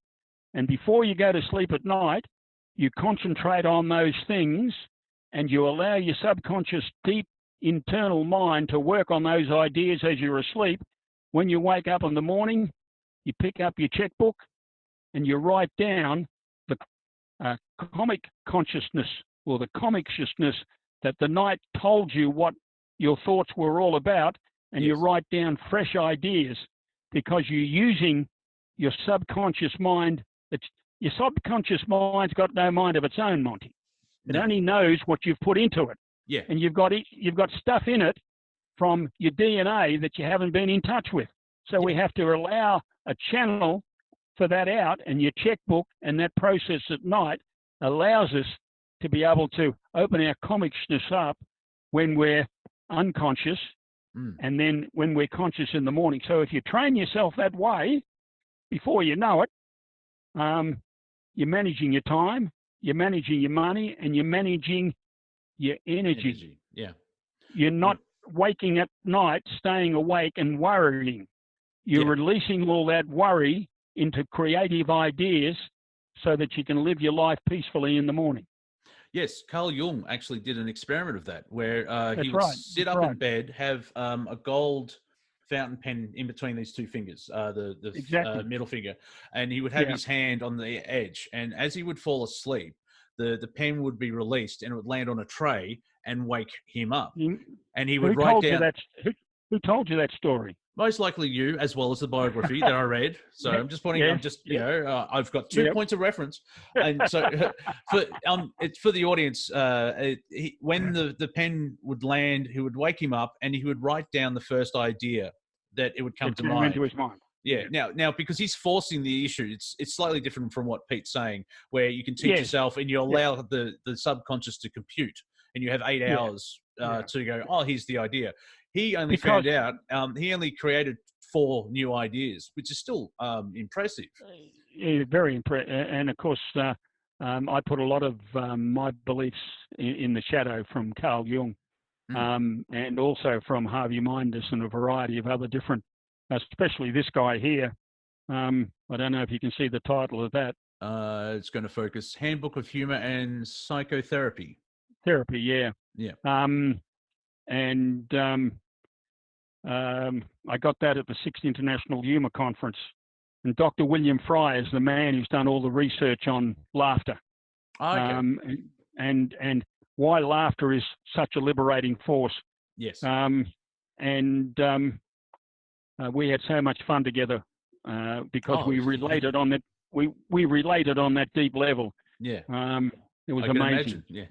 and before you go to sleep at night, you concentrate on those things and you allow your subconscious deep internal mind to work on those ideas as you're asleep. When you wake up in the morning, you pick up your checkbook and you write down the comic consciousness or the comiciousness that the night told you what your thoughts were all about, and you write down fresh ideas because you're using your subconscious mind. Your subconscious mind's got no mind of its own, Monty. It only knows what you've put into it. Yeah. And you've got stuff in it from your DNA that you haven't been in touch with. So we have to allow a channel for that out, and your checkbook and that process at night allows us to be able to open our comicness up when we're unconscious and then when we're conscious in the morning. So if you train yourself that way, before you know it, you're managing your time, you're managing your money, and you're managing your energy. Yeah. You're not waking at night, staying awake and worrying. You're releasing all that worry into creative ideas so that you can live your life peacefully in the morning. Yes, Carl Jung actually did an experiment of that where he would sit up in bed, have a gold fountain pen in between these two fingers, the middle finger, and he would have his hand on the edge. And as he would fall asleep, the pen would be released and it would land on a tray and wake him up. And he would write down... Who told you that story? Most likely you, as well as the biography that I read. So I'm just pointing. I'm just, I've got 2 points of reference, and so it's for the audience. When the pen would land, he would wake him up, and he would write down the first idea that it would come to mind. Into his mind. Yeah. Now, because he's forcing the issue, it's slightly different from what Pete's saying, where you can teach yourself and you allow the subconscious to compute, and you have 8 hours to go. Oh, here's the idea. He only found out, he only created 4 new ideas, which is still impressive. Yeah, very impressive. And of course, I put a lot of my beliefs in the shadow from Carl Jung, and also from Harvey Mindus and a variety of other different, especially this guy here. I don't know if you can see the title of that. It's going to focus Handbook of Humour and Psychotherapy. Therapy, yeah. I got that at the 6th International Humour Conference. And Dr. William Fry is the man who's done all the research on laughter. And why laughter is such a liberating force. Yes. We had so much fun together because we related on that. We related on that deep level. Yeah. It was amazing. Yeah.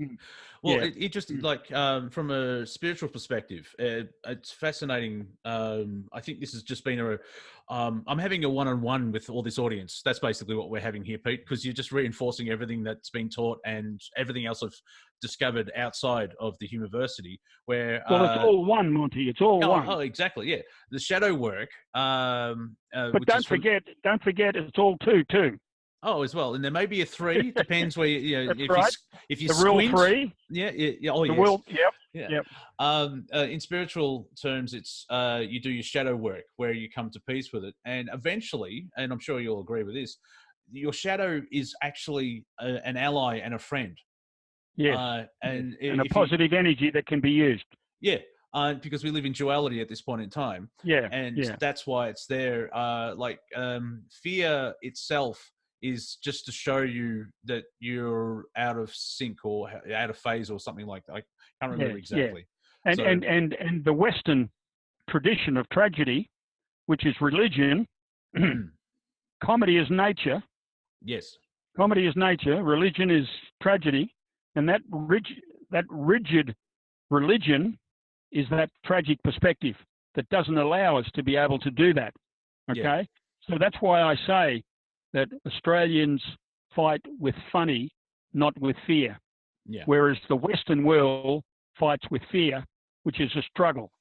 Well, it just like from a spiritual perspective, it's fascinating. I think this has just been I'm having a one-on-one with all this audience. That's basically what we're having here, Pete, because you're just reinforcing everything that's been taught and everything else I've discovered outside of the Humourversity. Where it's all one, Monty. It's all one. Oh, exactly. Yeah, the shadow work. But don't forget, it's all two too. Oh, as well, and there may be a 3. Depends where if you the squint. Real 3. Yeah. Oh, yes. Will, Yep. In spiritual terms, it's you do your shadow work where you come to peace with it, and eventually, and I'm sure you'll agree with this, your shadow is actually an ally and a friend. Yes, and a positive energy that can be used. Yeah. Because we live in duality at this point in time. Yeah. And that's why it's there. Fear itself is just to show you that you're out of sync or out of phase or something like that. I can't remember exactly. Yeah. And the Western tradition of tragedy, which is religion, comedy is nature. Yes. Comedy is nature. Religion is tragedy. And that rigid religion is that tragic perspective that doesn't allow us to be able to do that. Okay? Yeah. So that's why I say that Australians fight with funny, not with fear. Yeah. Whereas the Western world fights with fear, which is a struggle.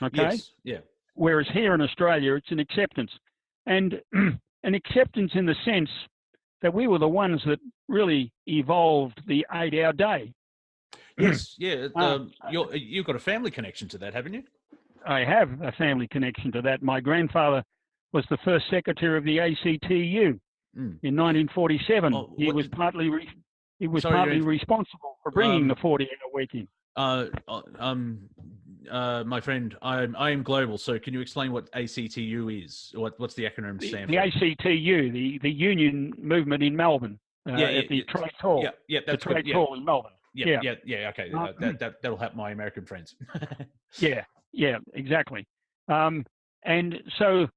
Okay? Yes. Yeah. Whereas here in Australia, it's an acceptance. And an acceptance in the sense that we were the ones that really evolved the 8-hour day. Yes. Yeah. You've got a family connection to that, haven't you? I have a family connection to that. My grandfather was the first secretary of the ACTU in 1947. He was partly responsible for bringing the 40-hour week in. My friend, I am global. So can you explain what ACTU is? What's the acronym stand for? The ACTU, the union movement in Melbourne, at the Trades Hall. Yeah, that's the Trades Hall in Melbourne. Yeah. Okay, that'll help my American friends. Yeah, exactly. And so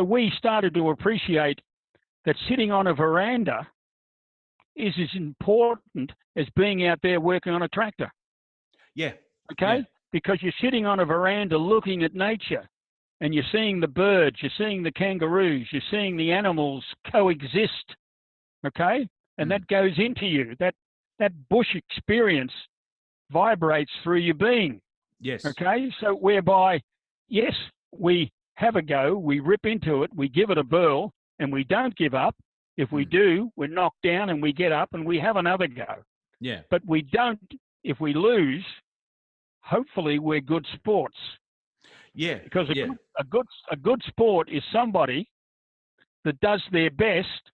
we started to appreciate that sitting on a veranda is as important as being out there working on a tractor. Yeah. Okay? Yeah. Because you're sitting on a veranda looking at nature and you're seeing the birds, you're seeing the kangaroos, you're seeing the animals coexist. Okay? And that goes into you. That bush experience vibrates through your being. Yes. Okay? So whereby, yes, we have a go, we rip into it, we give it a whirl, and we don't give up. If we do, we're knocked down and we get up and we have another go. Yeah. But we don't, if we lose, hopefully we're good sports. Yeah. Because a good sport is somebody that does their best,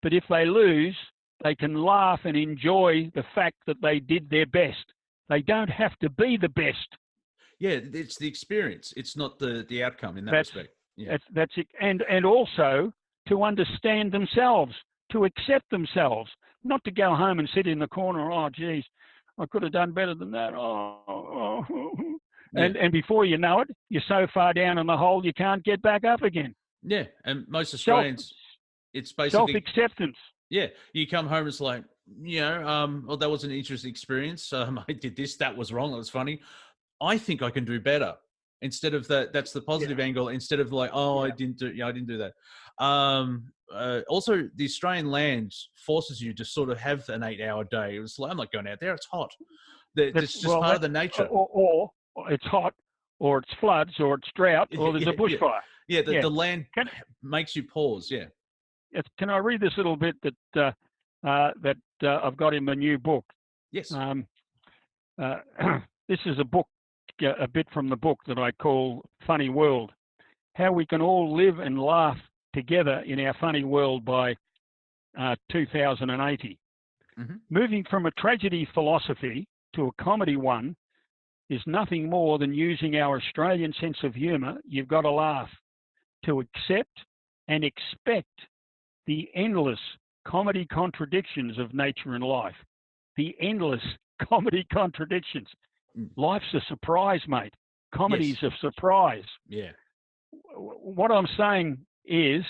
but if they lose, they can laugh and enjoy the fact that they did their best. They don't have to be the best. Yeah, it's the experience. It's not the outcome in that respect. Yeah. That's it. And also to understand themselves, to accept themselves, not to go home and sit in the corner. Oh, geez, I could have done better than that. And before you know it, you're so far down in the hole you can't get back up again. Yeah, and most Australians, it's basically self-acceptance. Yeah, you come home, it's like, well, that was an interesting experience. I did this, that was wrong, that was funny. I think I can do better. Instead of that's the positive angle. Instead of like, I didn't do that. Also, the Australian land forces you to sort of have an 8-hour day. It was like, I'm not going out there; it's hot. It's just part of the nature. Or it's hot, or it's floods, or it's drought, or there's a bushfire. Yeah, the land makes you pause. Yeah. Can I read this little bit that I've got in my new book? Yes. This is a bit from the book that I call Funny World. How we can all live and laugh together in our funny world by 2080. Mm-hmm. Moving from a tragedy philosophy to a comedy one is nothing more than using our Australian sense of humour, you've got to laugh, to accept and expect the endless comedy contradictions of nature and life. The endless comedy contradictions. Life's a surprise, mate. Comedy's a surprise. Yeah. What I'm saying is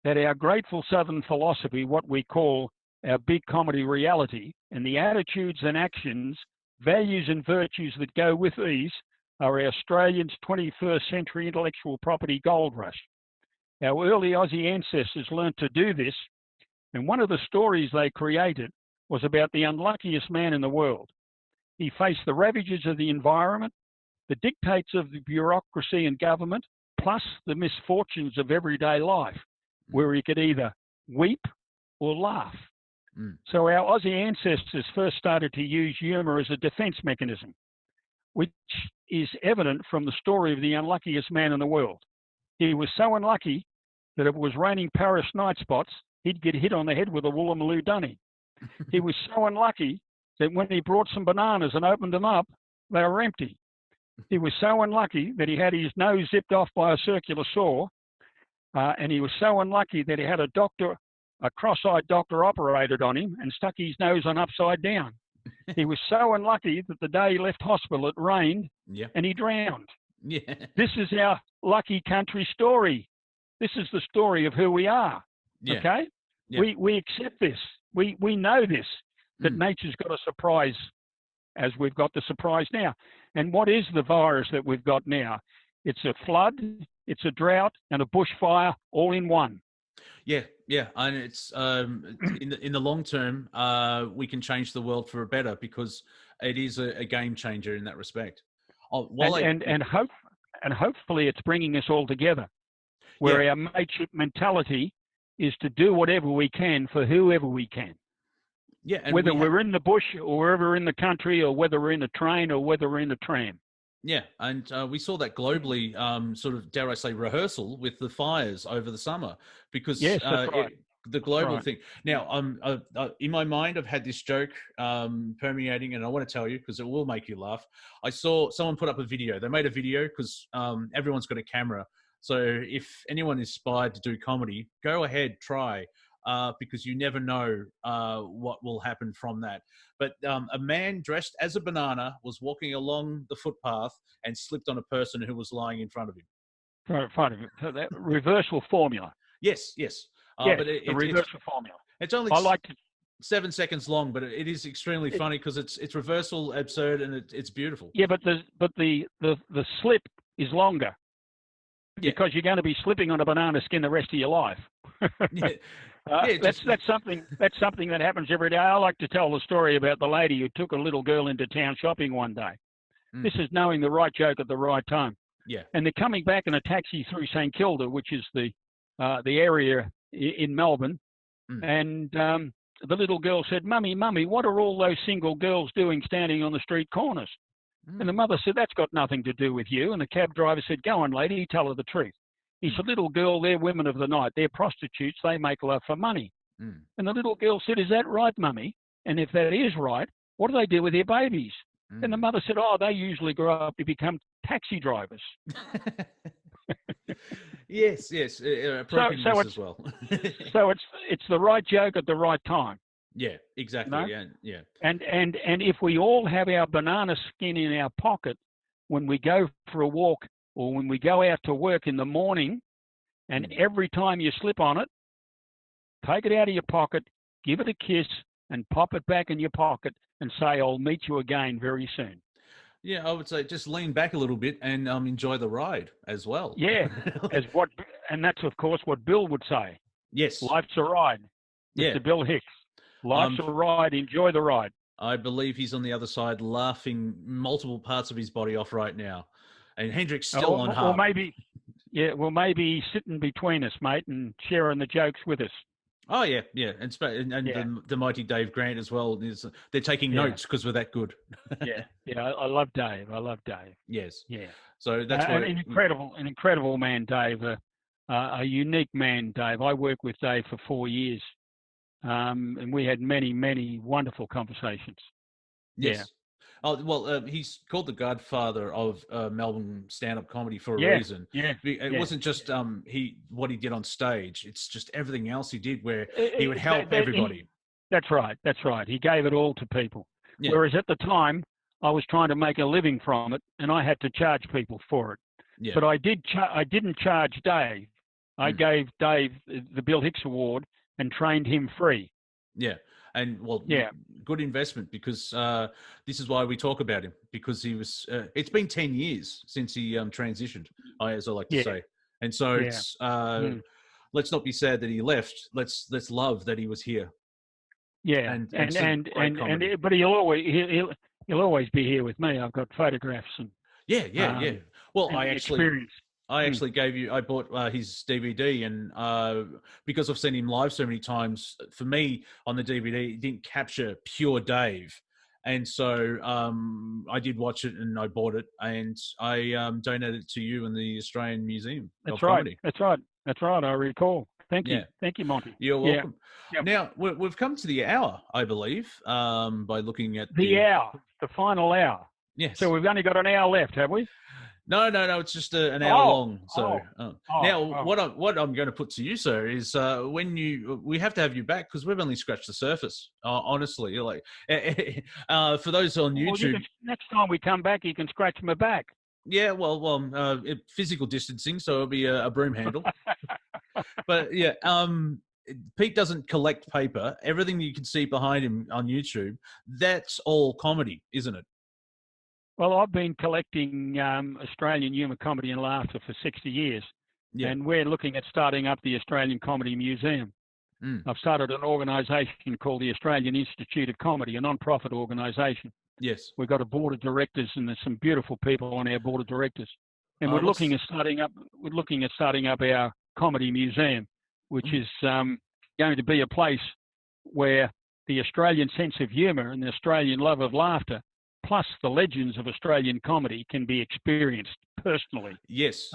that our grateful Southern philosophy, what we call our big comedy reality, and the attitudes and actions, values and virtues that go with these are our Australians' 21st century intellectual property gold rush. Our early Aussie ancestors learnt to do this, and one of the stories they created was about the unluckiest man in the world. He faced the ravages of the environment, the dictates of the bureaucracy and government, plus the misfortunes of everyday life, where he could either weep or laugh. So our Aussie ancestors first started to use humour as a defence mechanism, which is evident from the story of the unluckiest man in the world. He was so unlucky that if it was raining Paris night spots, he'd get hit on the head with a Woolloomooloo dunny. He was so unlucky that when he brought some bananas and opened them up, they were empty. He was so unlucky that he had his nose zipped off by a circular saw, and he was so unlucky that he had a cross-eyed doctor operated on him and stuck his nose on upside down. He was so unlucky that the day he left hospital, it rained and he drowned. Yeah. This is our lucky country story. This is the story of who we are. Okay? Yeah. We accept this. We know this. that nature's got a surprise, as we've got the surprise now. And what is the virus that we've got now? It's a flood, it's a drought, and a bushfire all in one. Yeah, and it's in the long term, we can change the world for a better, because it is a game changer in that respect. And hopefully it's bringing us all together, where our mateship mentality is to do whatever we can for whoever we can. Yeah, and whether we're in the bush or wherever in the country, or whether we're in a train or whether we're in a tram. Yeah, and we saw that globally, sort of, dare I say, rehearsal with the fires over the summer, because yes, that's right. The global thing. Now, in my mind, I've had this joke permeating, and I want to tell you because it will make you laugh. I saw someone put up a video. They made a video because everyone's got a camera. So if anyone is inspired to do comedy, go ahead, try. Because you never know what will happen from that. But a man dressed as a banana was walking along the footpath and slipped on a person who was lying in front of him. So that reversal formula. Yes. But the reversal formula. It's only 7 seconds long, but it is extremely funny because it's reversal, absurd, and it's beautiful. Yeah, but the slip is longer. Yeah. Because you're going to be slipping on a banana skin the rest of your life. That's something that happens every day. I like to tell the story about the lady who took a little girl into town shopping one day. This is knowing the right joke at the right time. Yeah. And they're coming back in a taxi through St Kilda, which is the area in Melbourne. And the little girl said, "Mummy, what are all those single girls doing standing on the street corners?" And the mother said, "That's got nothing to do with you." And the cab driver said, "Go on, lady, tell her the truth." He said, "Little girl, they're women of the night. They're prostitutes. They make love for money." And the little girl said, "Is that right, Mummy? And if that is right, what do they do with their babies?" And the mother said, "Oh, they usually grow up to become taxi drivers." Yes. Appropriateness as well. So it's the right joke at the right time. Yeah, exactly. You know? Yeah. And if we all have our banana skin in our pocket when we go for a walk or when we go out to work in the morning, and every time you slip on it, take it out of your pocket, give it a kiss, and pop it back in your pocket and say, "I'll meet you again very soon." Yeah, I would say just lean back a little bit and enjoy the ride as well. Yeah, and that's of course what Bill would say. Yes, life's a ride. Mr. Bill Hicks. Life's a ride. Enjoy the ride. I believe he's on the other side, laughing multiple parts of his body off right now, and Hendrik's still on harp. Or maybe he's sitting between us, mate, and sharing the jokes with us. Oh yeah, and the mighty Dave Grant as well. They're taking notes because we're that good. I love Dave. Yes. Yeah. So that's an incredible man, Dave. A unique man, Dave. I worked with Dave for 4 years, and we had many, many wonderful conversations. Yes. Yeah. Oh, well, he's called the godfather of Melbourne stand-up comedy for a reason. Yeah. It wasn't just what he did on stage. It's just everything else he did where he would help everybody. That's right. He gave it all to people. Yeah. Whereas at the time, I was trying to make a living from it, and I had to charge people for it. Yeah. But I didn't charge Dave. I gave Dave the Bill Hicks Award and trained him free. Yeah. And good investment, because this is why we talk about him, because he was. It's been 10 years since he transitioned, as I like to say, and so it's. Let's not be sad that he left. Let's love that he was here. Yeah, but he'll always be here with me. I've got photographs and. Yeah. Well, experience. I actually I bought his DVD, and because I've seen him live so many times, for me on the DVD, it didn't capture pure Dave. And so I did watch it, and I bought it, and I donated it to you in the Australian Museum of Comedy. That's right. I recall. Thank you. Thank you, Monty. You're welcome. Yeah. Now, we've come to the hour, I believe, by looking at the hour, the final hour. Yes. So we've only got an hour left, have we? No. It's just an hour long. So what I'm going to put to you, sir, is we have to have you back, because we've only scratched the surface. Honestly, like for those on YouTube, next time we come back, you can scratch my back. Yeah, well, physical distancing, so it'll be a broom handle. But yeah, Pete doesn't collect paper. Everything you can see behind him on YouTube, that's all comedy, isn't it? Well, I've been collecting Australian humour, comedy and laughter for 60 years. Yeah. And we're looking at starting up the Australian Comedy Museum. I've started an organisation called the Australian Institute of Comedy, a non-profit organisation. Yes. We've got a board of directors, and there's some beautiful people on our board of directors. And we're looking at starting up our comedy museum, which is going to be a place where the Australian sense of humour and the Australian love of laughter, plus the legends of Australian comedy, can be experienced personally. Yes.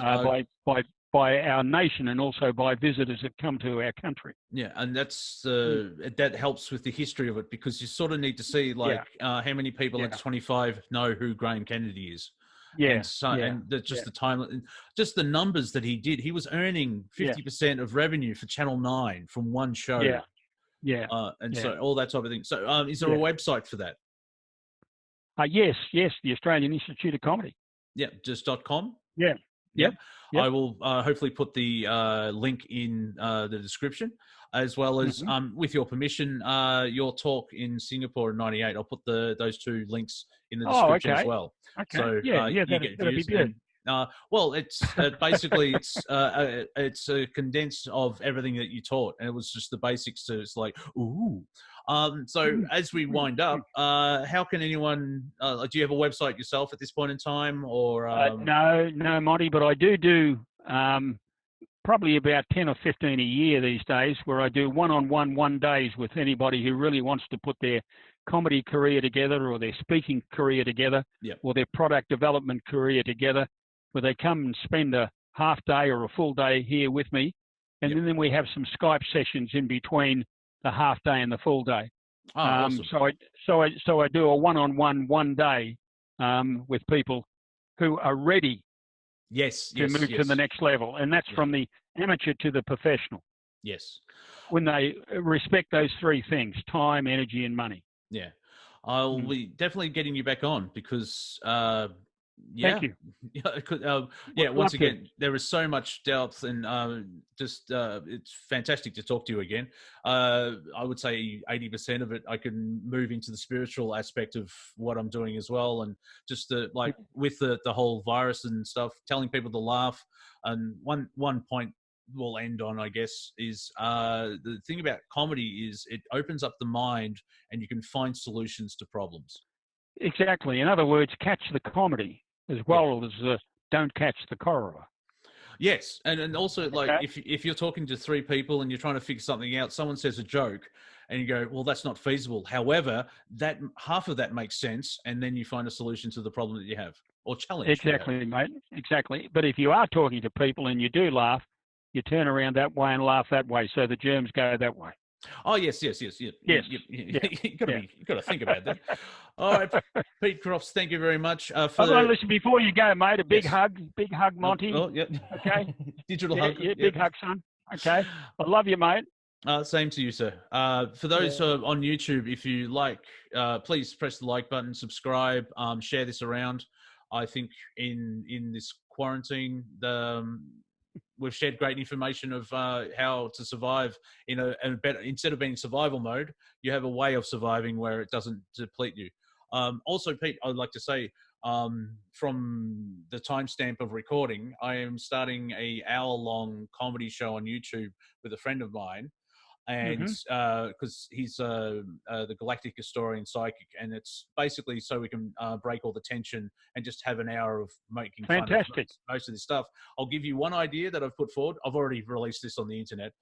By our nation and also by visitors that come to our country. Yeah, and that's that helps with the history of it, because you sort of need to see how many people at 25 know who Graham Kennedy is. Yeah, and the time, just the numbers that he did. He was earning 50% of revenue for Channel 9 from one show. So all that type of thing. So is there a website for that? Yes, the Australian Institute of Comedy. Yeah, just .com? Yeah. Yep. I will hopefully put the link in the description, as well as, with your permission, your talk in Singapore in '98. I'll put those two links in the description as well. Okay. So that'd be good. Well, it's basically it's a condensed of everything that you taught, and it was just the basics. So it's like, ooh. So as we wind up, how can anyone? Do you have a website yourself at this point in time, or? No, Monty, but I do probably about 10 or 15 a year these days, where I do one days with anybody who really wants to put their comedy career together, or their speaking career together, or their product development career together, where they come and spend a half day or a full day here with me, and then we have some Skype sessions in between the half day and the full day. Awesome. So I do a one day with people who are ready to move to the next level, and that's from the amateur to the professional. Yes. When they respect those three things: time, energy, and money. Yeah. I'll be definitely getting you back on, because thank you. Once again, there is so much depth, and it's fantastic to talk to you again. I would say 80% of it I can move into the spiritual aspect of what I'm doing as well, and just with the whole virus and stuff, telling people to laugh. And one point we'll end on, I guess, is the thing about comedy is it opens up the mind, and you can find solutions to problems. Exactly. In other words, catch the comedy as well as don't catch the cholera. Yes, and also if you're talking to three people and you're trying to figure something out, someone says a joke, and you go, "Well, that's not feasible." However, that half of that makes sense, and then you find a solution to the problem that you have or challenge. Exactly, mate. Exactly. But if you are talking to people and you do laugh, you turn around that way and laugh that way, so the germs go that way. Oh yes. You got to think about that. All right, Pete Crofts, thank you very much. Listen, before you go, mate, a big hug, Monty. Okay, digital hug. Big hug, son. Okay, I love you, mate. Same to you, sir. For those on YouTube, if you like, please press the like button, subscribe, share this around. I think in this quarantine, we've shared great information of how to survive in a better, instead of being in survival mode, you have a way of surviving where it doesn't deplete you. Also, Pete, I'd like to say, from the timestamp of recording, I am starting a hour-long comedy show on YouTube with a friend of mine. And because he's the galactic historian psychic, and it's basically so we can break all the tension and just have an hour of making fun of most of this stuff. I'll give you one idea that I've put forward. I've already released this on the internet.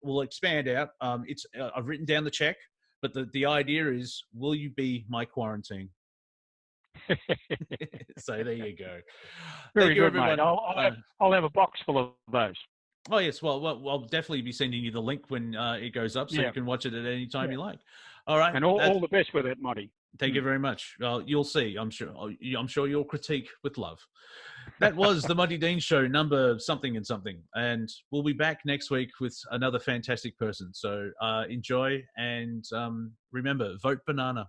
We'll expand out. I've written down the check, but the idea is, will you be my quarantine? So there you go. Very good, mate. I'll have a box full of those. Oh, yes. Well, I'll definitely be sending you the link when it goes up, so you can watch it at any time you like. All right. And all the best with it, Monty. Thank you very much. You'll see. I'm sure you'll critique with love. That was the Monty Dean Show, number something and something. And we'll be back next week with another fantastic person. So enjoy, and remember, vote banana.